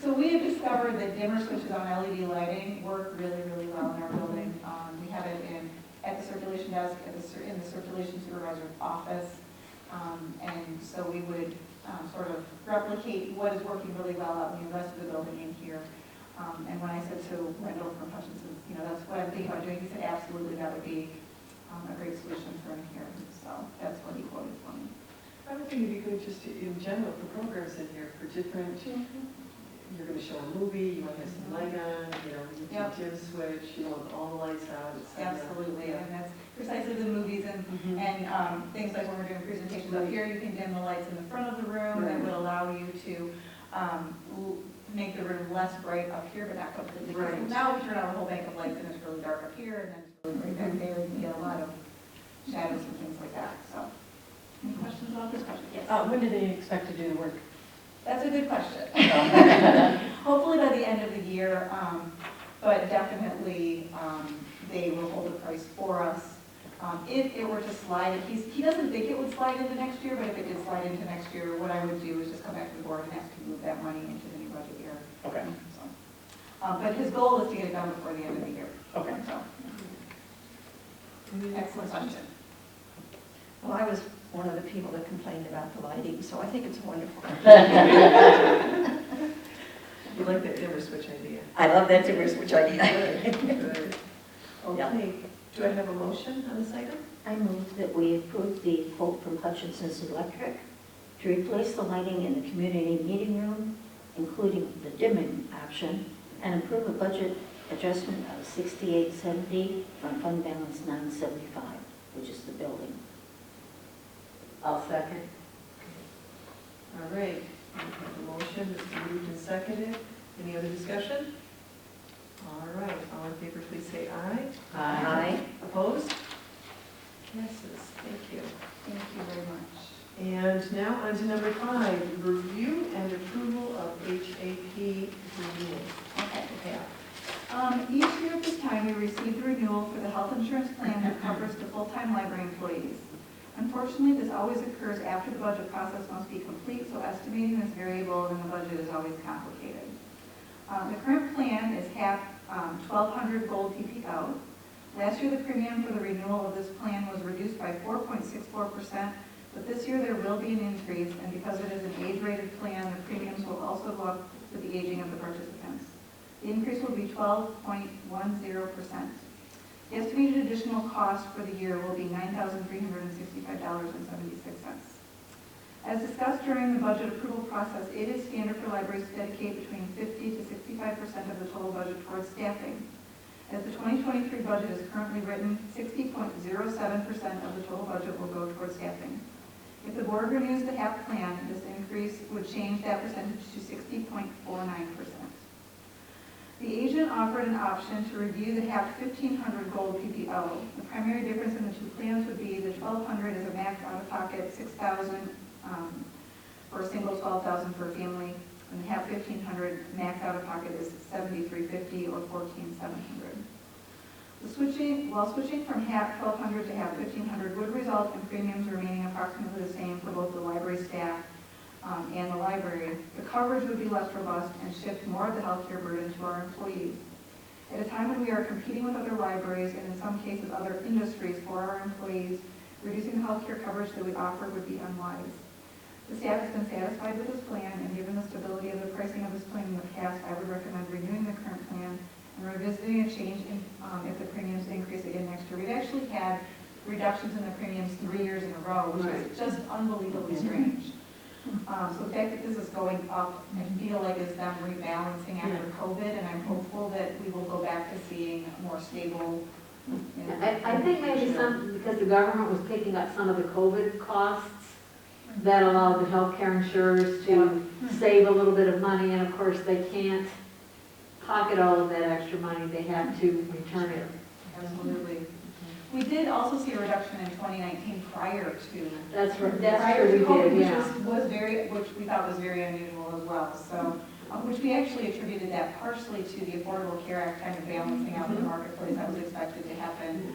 So we have discovered that dimmer switches on LED lighting work really, really well in our building. We have it at the circulation desk, in the circulation supervisor's office. And so we would sort of replicate what is working really well out in the rest of the building in here. And when I said to Wendell from Hutchinson, that's what I'm thinking about doing, he said absolutely that would be a great solution for him here. So that's what he quoted for me. I would think it'd be good just to, in general, for programs in here, for different, you're gonna show a movie, you might have some light on, you can dim switch, you want all the lights out, etc. Absolutely, and that's precisely the movies and things like when we're doing presentations up here, you can dim the lights in the front of the room. That would allow you to make the room less bright up here, but not completely. Right. Now we turn on a whole bank of lights and it's really dark up here, and then it's really bright back there, and you get a lot of shadows and things like that, so. Any questions about this question? Yes. When do they expect to do the work? That's a good question. Hopefully by the end of the year, but definitely they will hold the price for us. If it were to slide, he doesn't think it would slide into next year, but if it did slide into next year, what I would do is just come back to the board and ask to move that money into the new budget year. Okay. So, but his goal is to get it done before the end of the year. Okay. So, excellent question. Well, I was one of the people that complained about the lighting, so I think it's wonderful. You like that dimmer switch idea? I love that dimmer switch idea. Good. Okay, do I have a motion on this item? I move that we approve the quote from Hutchinson's Electric to replace the lighting in the community meeting room, including the dimming option, and approve a budget adjustment of $68.70 from fund balance $975, which is the building. I'll second. All right, we have a motion, it's been moved and seconded. Any other discussion? All right, all in favor, please say aye. Aye. Opposed? Passes, thank you. Thank you very much. And now on to number 5, review and approval of HAP renewal. Okay. Each year at this time, we receive the renewal for the health insurance plan that covers the full-time library employees. Unfortunately, this always occurs after the budget process must be complete, so estimating this variable in the budget is always complicated. The current plan is half 1,200 gold PPO. Last year, the premium for the renewal of this plan was reduced by 4.64%, but this year there will be an increase, and because it is an age-rated plan, the premiums will also go up with the aging of the participants. The increase will be 12.10%. The estimated additional cost for the year will be $9,365.76. As discussed during the budget approval process, it is standard for libraries to dedicate between 50 to 65% of the total budget towards staffing. As the 2023 budget is currently written, 60.07% of the total budget will go towards staffing. If the board renews the HAP plan, this increase would change that percentage to 60.49%. The agent offered an option to review the HAP 1,500 gold PPO. The primary difference in the two plans would be the 1,200 is a max out-of-pocket $6,000 for a single, $12,000 for a family, and the HAP 1,500 max out-of-pocket is $7,350 or $14,700. While switching from HAP 1,200 to HAP 1,500 would result in premiums remaining approximately the same for both the library staff and the library, the coverage would be less robust and shift more of the healthcare burden to our employees. At a time when we are competing with other libraries and in some cases other industries for our employees, reducing the healthcare coverage that we offer would be unwise. The staff has been satisfied with this plan, and given the stability of the pricing of this plan in the past, I would recommend renewing the current plan and revisiting a change in, if the premiums increase again next year. We've actually had reductions in the premiums 3 years in a row, which is just unbelievably strange. So the fact that this is going up, I feel like is them rebalancing after COVID, and I'm hopeful that we will go back to seeing more stable. I think maybe because the government was picking up some of the COVID costs, that allowed the healthcare insurers to save a little bit of money, and of course they can't pocket all of that extra money, they have to return it. Absolutely. We did also see a reduction in 2019 prior to. That's prior true, to COVID, we did, yeah. Which we thought was very unusual as well. So, which we actually attributed that partially to the Affordable Care Act kind of balancing out the marketplace. That was expected to happen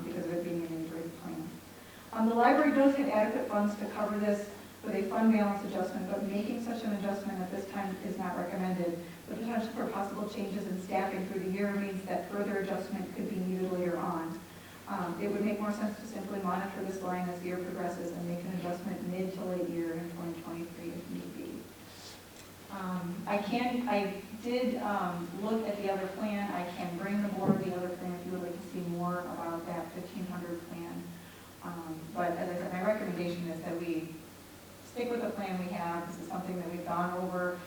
because of it being an age-rated plan. The library does have adequate funds to cover this with a fund balance adjustment, but making such an adjustment at this time is not recommended. The potential for possible changes in staffing through the year means that further adjustment could be needed later on. It would make more sense to simply monitor this line as the year progresses and make an adjustment mid to late year in 2023 I did look at the other plan. I can bring the board the other plan if you would like to see more about that 1500 plan. But as I said, my recommendation is that we stick with the plan we have. This is something that we've gone over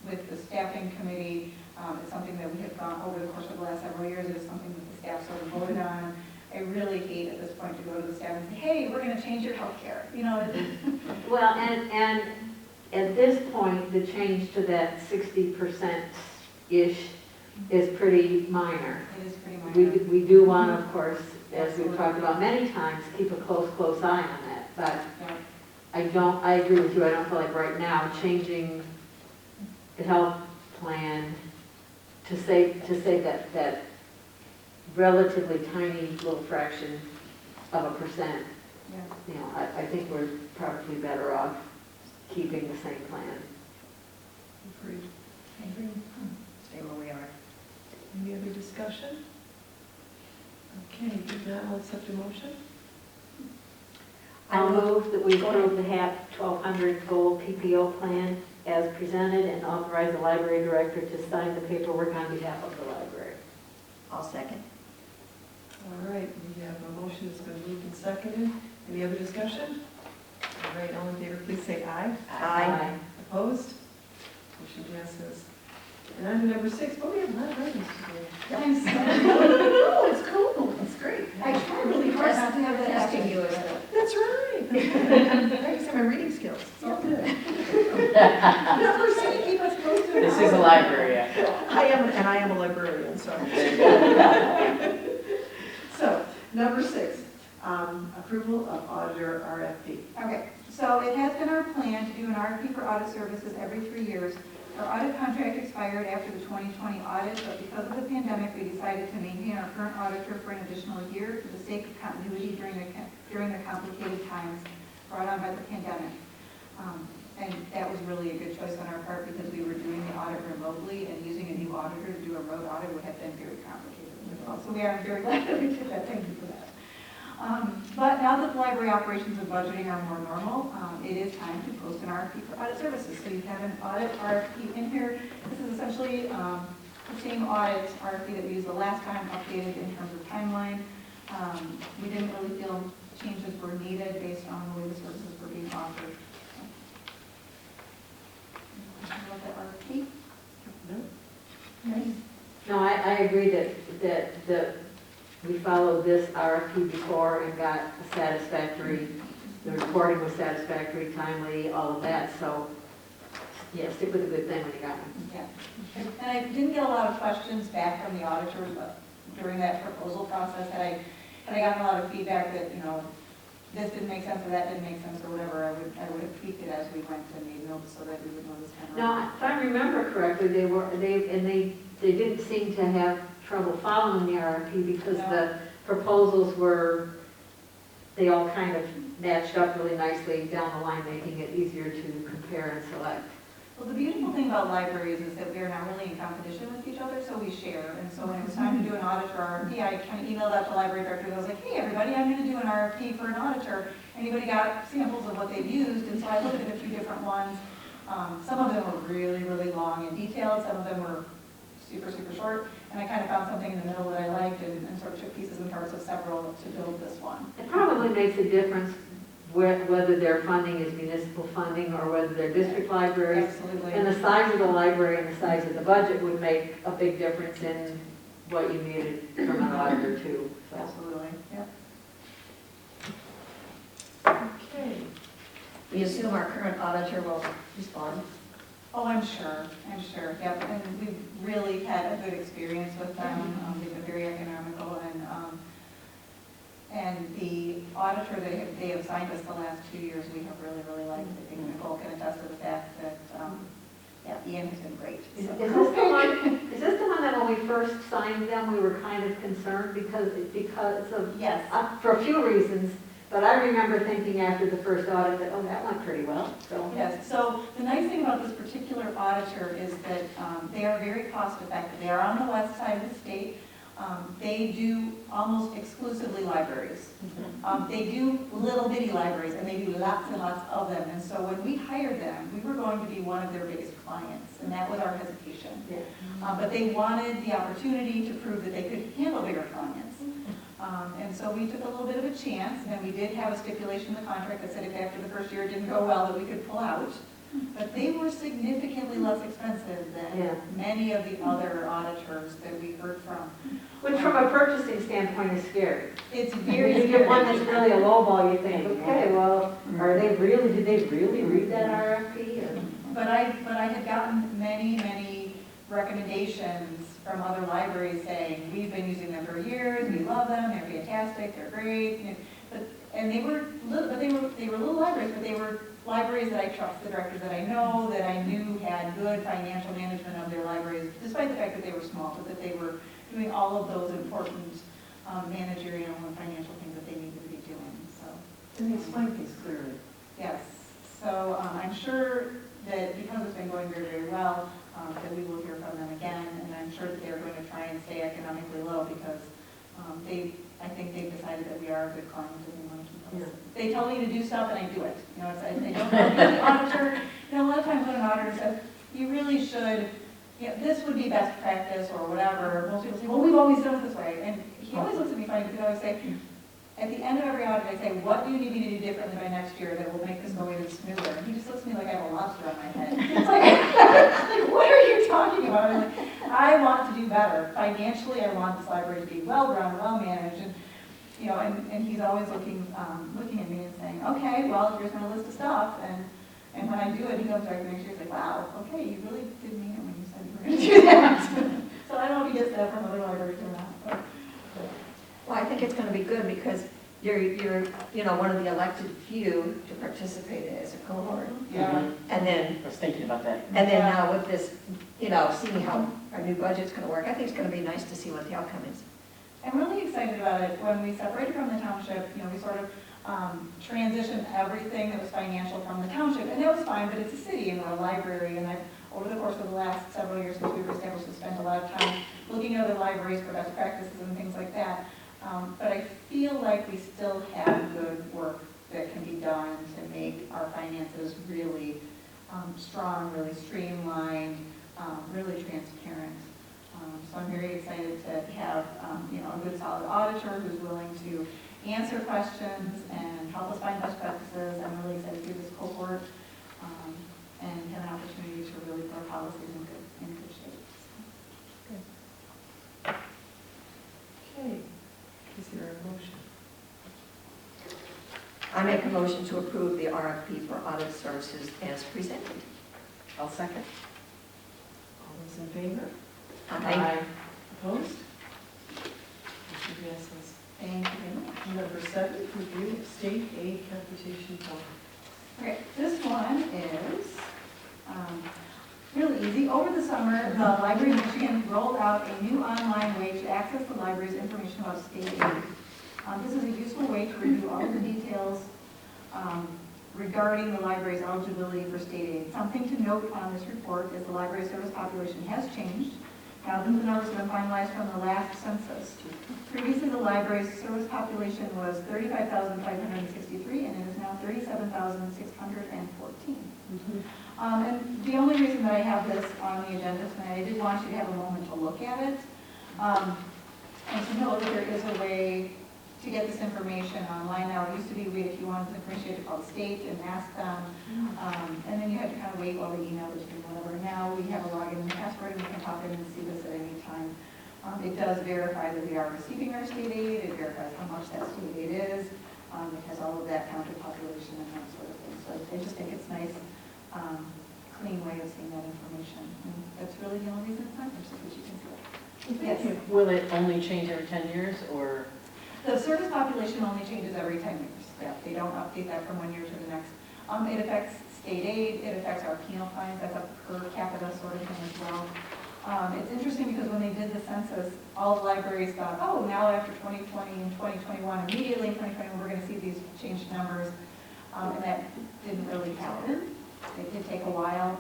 with the staffing committee. It's something that we have gone over the course of the last several years. It is something that the staff sort of voted on. I really hate at this point to go to the staff and say, hey, we're going to change your health care. You know, Well, and at this point, the change to that 60%-ish is pretty minor. it is pretty minor. We do want to, of course, as we've talked about many times, keep a close eye on that. But Yeah. I agree with you, I don't feel like right now changing the health plan to save that relatively tiny little fraction of a percent. Yeah. You know, I think we're probably better off keeping the same plan. Agreed. Stay where we are. Any other discussion? Okay, if not, I'll accept a motion. I'll move that we approve the HAP 1200 goal PPO plan as presented and authorize the library director to sign the paperwork on behalf of the library. I'll second. All right, we have a motion that's been moved and seconded. Any other discussion? All right, all in favor, please say aye. Aye. Opposed? Motion passes. And on to number 6, but we have a lot of items today. I'm sorry. Oh, it's cool, it's great. I try really hard not to have that Testing happen. you as a That's right. I'm practicing my reading skills. It's all good. Number 6, keep us posted. This is a library, yeah. I am a librarian, so. So, number 6, approval of auditor RFP. Okay, so it has been our plan to do an RFP for audit services every 3 years. Our audit contract expired after the 2020 audit, but because of the pandemic, we decided to maintain our current auditor for an additional year for the sake of continuity during the complicated times brought on by the pandemic. And that was really a good choice on our part because we were doing the audit remotely, and using a new auditor to do a remote audit would have been very complicated as well. So we are very glad that we did that. Thank you for that. But now that the library operations and budgeting are more normal, it is time to post an RFP for audit services. So you have an audit RFP in here. This is essentially the same audit RFP that we used the last time, updated in terms of timeline. We didn't really feel changes were needed based on the way the services were being offered. About that RFP? No? No, I agree that we followed this RFP before and got a satisfactory, the reporting was satisfactory, timely, all of that, so, yeah, stick with a good thing when you got one. Yeah. And I didn't get a lot of questions back from the auditors during that proposal process. Had I gotten a lot of feedback that, you know, this didn't make sense or that didn't make sense or whatever, I would have tweaked it as we went and made notes so that we would know this kind of. Now, if I remember correctly, they didn't seem to have trouble following the RFP because the proposals were, they all kind of matched up really nicely down the line, making it easier to compare and select. Well, the beautiful thing about libraries is that we are not really in competition with each other, so we share. And so when it was time to do an audit for RFP, I kind of emailed out to library directors. I was like, hey, everybody, I'm going to do an RFP for an auditor. Anybody got samples of what they've used? And so I looked at a few different ones. Some of them were really, really long and detailed. Some of them were super, super short. And I kind of found something in the middle that I liked and sort of took pieces and parts of several to build this one. It probably makes a difference whether their funding is municipal funding or whether they're district libraries. Absolutely. And the size of the library and the size of the budget would make a big difference in what you needed from an auditor too. So. Absolutely, yep. Okay. We assume our current auditor will respond. Oh, I'm sure, yep. And we've really had a good experience with them. They've been very economical and the auditor they have signed us the last 2 years, we have really, really liked. I think Nicole can attest to the fact that, Ian has been great. Is this the one that when we first signed them, we were kind of concerned because of, Yes. for a few reasons, but I remember thinking after the first audit that, oh, that went pretty well, so. Yes, so the nice thing about this particular auditor is that they are very cost effective. They are on the west side of the state. They do almost exclusively libraries. They do little bitty libraries, and they do lots and lots of them. And so when we hired them, we were going to be one of their biggest clients, and that was our hesitation. But they wanted the opportunity to prove that they could handle bigger clients. And so we took a little bit of a chance, and we did have a stipulation in the contract that said if after the first year it didn't go well, that we could pull out. But they were significantly less expensive than many of the other auditors that we heard from. Which from a purchasing standpoint is scary. It's When very you get one scary. that's really a lowball, you think, okay, well, did they really read that RFP? Or- But I had gotten many recommendations from other libraries saying, we've been using them for years, we love them, they're fantastic, they're great. You know, and they were little libraries, but they were libraries that I trust, the directors that I know, that I knew had good financial management of their libraries, despite the fact that they were small, but that they were doing all of those important managerial and financial things that they needed to be doing, so. And they explain things clearly. Yes, so I'm sure that because it's been going very well, that we will hear from them again, and I'm sure that they're going to try and stay economically low because I think they've decided that we are a good client and they want to keep us. They tell me to do stuff and I do it. You know, I don't know, the auditor, you know, a lot of times when an auditor says, you really should, you know, this would be best practice or whatever, most people say, well, we've always done it this way. And he always looks at me funny because I always say, at the end of every audit, I say, what do you need me to do differently by next year that will make this go even smoother? And he just looks at me like I have a lobster on my head. It's like, what are you talking about? I'm like, I want to do better. Financially, I want this library to be well-run, well-managed, and, you know, and he's always looking at me and saying, okay, well, here's my list of stuff, and when I do it, he comes back the next year, he's like, wow, okay, you really did mean it when you said you were going to do that. So I don't know if he gets that from other libraries or not. But. Well, I think it's going to be good because you're one of the elected few to participate as a cohort. Yeah. And then, I was thinking about that. and then now with this, seeing how our new budget's going to work, I think it's going to be nice to see what the outcome is. I'm really excited about it. When we separated from the township, we sort of transitioned everything that was financial from the township, and that was fine, but it's a city and we're a library, and over the course of the last several years since we were established, we spent a lot of time looking at other libraries for best practices and things like that. But I feel like we still have good work that can be done to make our finances really strong, really streamlined, really transparent. So I'm very excited to have a good solid auditor who's willing to answer questions and help us find best practices. I'm really excited to do this cohort and have an opportunity to really put our policies in good shape. Okay, is there a motion? I make a motion to approve the RFP for audit services as presented. I'll second. All those in favor? Aye. Opposed? Motion passes. Thank you very much. Number 7, review of state aid computation form. Okay, this one is really easy. Over the summer, the Library of Michigan rolled out a new online way to access the library's information about state aid. This is a useful way to review all of the details regarding the library's eligibility for state aid. Something to note on this report is the library service population has changed. Now, the numbers have been finalized from the last census. Previously, the library's service population was 35,563, and it is now 37,614. And the only reason that I have this on the agenda tonight, I did want you to have a moment to look at it, and to know that there is a way to get this information online now. It used to be if you wanted this information, you had to call the state and ask them, and then you had to kind of wait while they emailed it to you, whatever. Now we have a login and password, and we can pop in and see this at any time. It does verify that we are receiving our state aid. It verifies how much that state aid is. It has all of that counted population and that sort of thing. So I just think it's nice, clean way of seeing that information. And that's really the only reason it's on there, so that you can see it. Yes. Will it only change every 10 years or? The service population only changes every 10 years. Yeah, they don't update that from one year to the next. It affects state aid, it affects our penal fines, that's a per capita sort of thing as well. It's interesting because when they did the census, all the libraries thought, oh, now after 2020 and 2021, immediately in 2021, we're going to see these changed numbers. And that didn't really happen. It did take a while.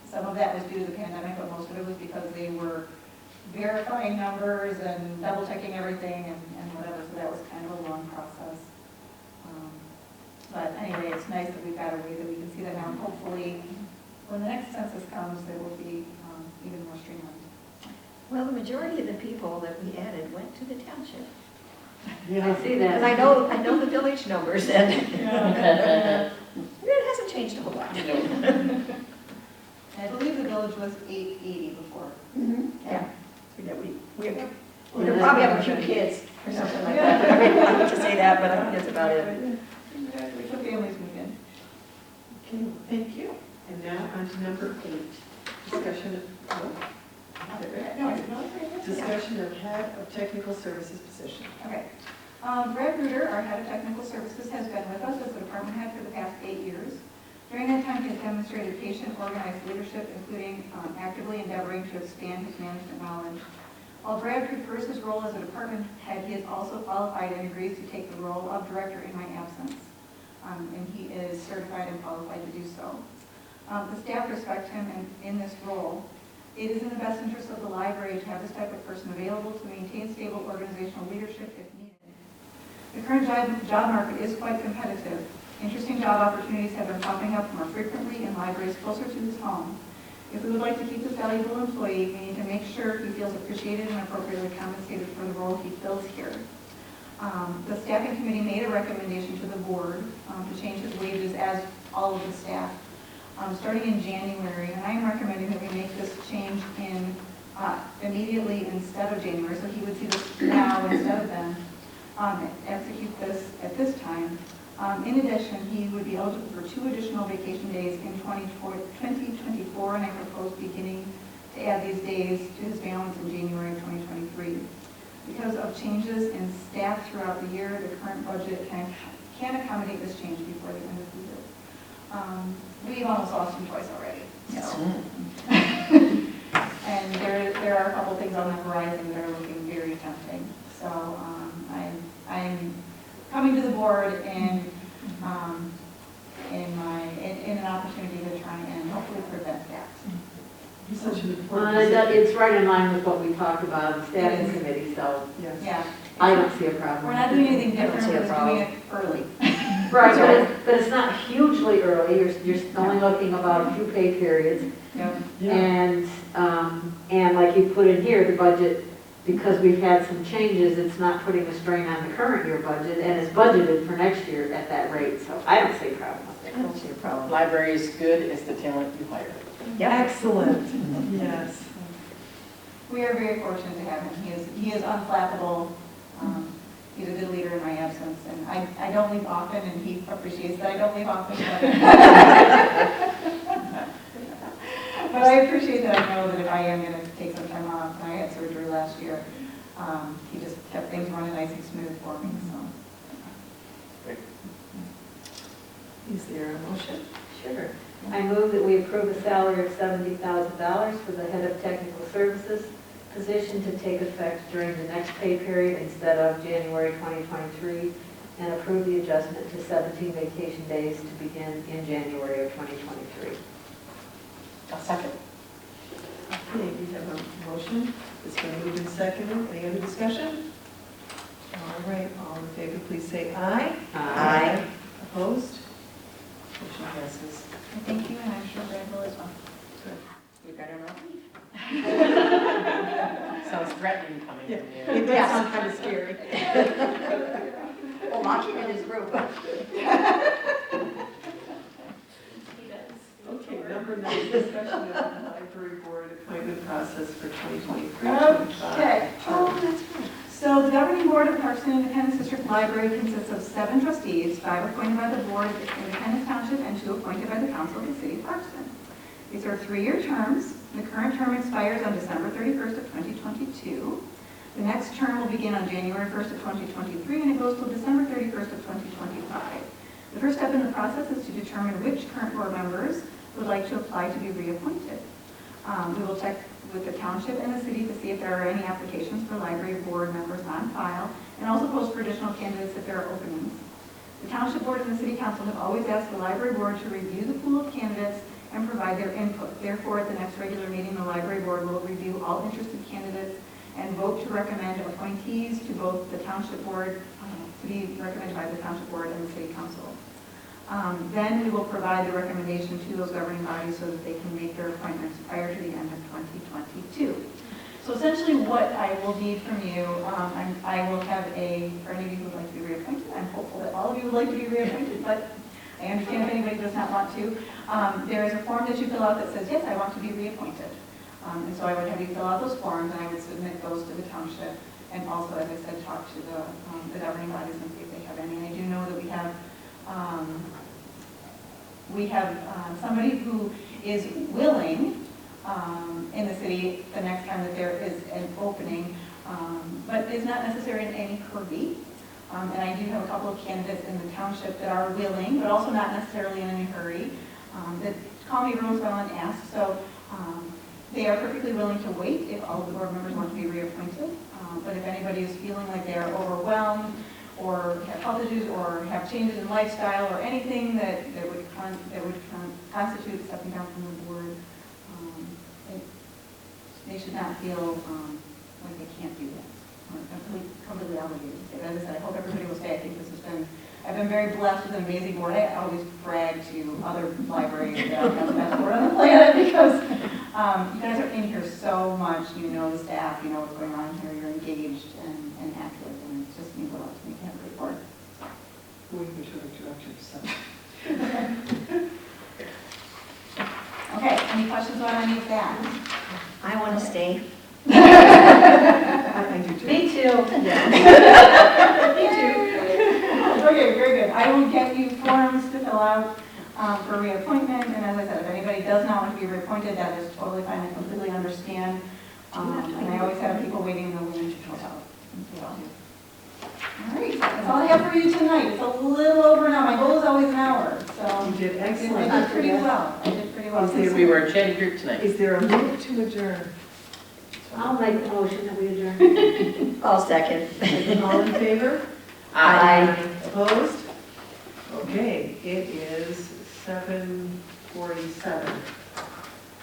Some of that was due to the pandemic, but most of it was because they were verifying numbers and double checking everything and whatever, so that was kind of a long process. But anyway, it's nice that we've got a way that we can see that now, and hopefully, when the next census comes, it will be even more streamlined. Well, the majority of the people that we added went to the township. I see that. And I know the village numbers, and it hasn't changed a whole lot. I believe the village was 880 before. Yeah. We probably have a few kids or something like that. I mean, I hate to say that, but I think that's about it. Exactly, so families move in. Okay, thank you. And now on to number 8, discussion of head of technical services position. Okay. Brad Ruder, our head of technical services, has been with us as the department head for the past 8 years. During that time, he has demonstrated patient, organized leadership, including actively endeavoring to expand his management knowledge. While Brad prefers his role as a department head, he is also qualified and agrees to take the role of director in my absence. And he is certified and qualified to do so. The staff respect him in this role. It is in the best interest of the library to have this type of person available to maintain stable organizational leadership if needed. The current job market is quite competitive. Interesting job opportunities have been popping up more frequently in libraries closer to his home. If we would like to keep this valuable employee, we need to make sure he feels appreciated and appropriately compensated for the role he fills here. The staffing committee made a recommendation to the board to change his wages as all of the staff starting in January, and I am recommending that we make this change in immediately instead of January, so he would see this now instead of then, execute this at this time. In addition, he would be eligible for 2 additional vacation days in 2024, and I propose beginning to add these days to his balance in January of 2023. Because of changes in staff throughout the year, the current budget can accommodate this change before the end of the year. We've almost lost him twice already. So. And there are a couple things on the horizon that are looking very tempting. So I'm coming to the board in an opportunity to try and hopefully prevent that. It's such an Well, important and position. it's right in line with what we talked about in the staffing committee, so Yes. Yeah. I don't see a problem. We're not doing anything I don't different, see a we're just doing it early. Right, but it's not hugely early, you're only looking about a few pay periods. Yep. And like you put in here, the budget, because we've had some changes, it's not putting a strain on the current year budget, and it's budgeted for next year at that rate, so I don't see a problem with I don't see a problem. Library is good as the talent you hire. Excellent, yes. We are very fortunate to have him. He is unflappable. He's a good leader in my absence, and I don't leave often, and he appreciates that I don't leave often. But I appreciate that I know that if I am going to take some time off, and I had surgery last year, he just kept things running nice and smooth for me. So. Is there a motion? Sure. I move that we approve a salary of $70,000 for the head of technical services position to take effect during the next pay period instead of January 2023, and approve the adjustment to 17 vacation days to begin in January of 2023. A second. Okay, we have a motion. It's been moved and seconded. Any other discussion? All right, all in favor, please say aye. Aye. Opposed? Motion passes. Thank you, and I'm sure Brad will as well. You better not leave. Sounds threatening coming Yeah. from you. It does sound kind of scary. Well, lock him in his room. Okay, number 9, discussion of the library board appointment process for 2023-25. Okay. So the governing board of Parks and Independence District Library consists of 7 trustees, 5 appointed by the board of Independence Township and 2 appointed by the council of the city of Parkston. These are 3-year terms. The current term expires on December 31st of 2022. The next term will begin on January 1st of 2023, and it goes till December 31st of 2025. The first step in the process is to determine which current board members would like to apply to be reappointed. We will check with the township and the city to see if there are any applications for library board members on file, and also post for additional candidates if there are openings. The township board and the city council have always asked the library board to review the pool of candidates and provide their input. Therefore, at the next regular meeting, the library board will review all interested candidates and vote to recommend appointees to both the township board, to be recommended by the township board and the city council. Then we will provide the recommendation to those governing bodies so that they can make their appointments prior to the end of 2022. So essentially what I will need from you, I will have for any of you who would like to be reappointed, I'm hopeful that all of you would like to be reappointed, but I understand if anybody does not want to. There is a form that you fill out that says, yes, I want to be reappointed. And so I would have you fill out those forms, and I would submit those to the township, and also, as I said, talk to the governing bodies and see if they have any. And I do know that we have somebody who is willing in the city the next time that there is an opening, but is not necessarily in any hurry. And I do have a couple of candidates in the township that are willing, but also not necessarily in any hurry, that call me every once in a while and ask. So they are perfectly willing to wait if all of the board members want to be reappointed. But if anybody is feeling like they are overwhelmed, or have health issues, or have changes in lifestyle, or anything that would constitute stepping down from the board, they should not feel like they can't do that. Completely obligated to say. But as I said, I hope everybody will stay. I think this has been, I've been very blessed with an amazing board. I always brag to other libraries that I have the best board on the planet because you guys are in here so much. You know the staff, you know what's going on here, you're engaged and active, and it just means a lot to me to have a great board. We can interrupt you, so. Okay, any questions on any of that? I want to stay. I do too. Me too. Me too. Okay, very good. I will get you forms to fill out for reappointment, and as I said, if anybody does not want to be reappointed, that is totally fine. I completely understand. And I always have people waiting in the wings to help out. All right, that's all I have for you tonight. It's a little over an hour. My goal is always an hour, so You did I excellent. did pretty well. I did pretty well. We were a chatty group tonight. Is there a move to adjourn? I'll make the motion that we adjourn. I'll second. All in favor? Aye. Opposed? Okay, it is 7:47.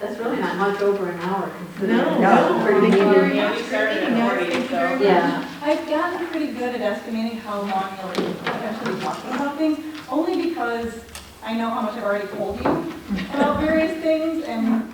That's really not much over an hour considering. No, pretty Thank you good. very Yeah, much. we started at Yes, 40, thank you so- very much. Yeah. I've gotten pretty good at estimating how long you'll eventually be talking about things, only because I know how much I've already told you about various things, and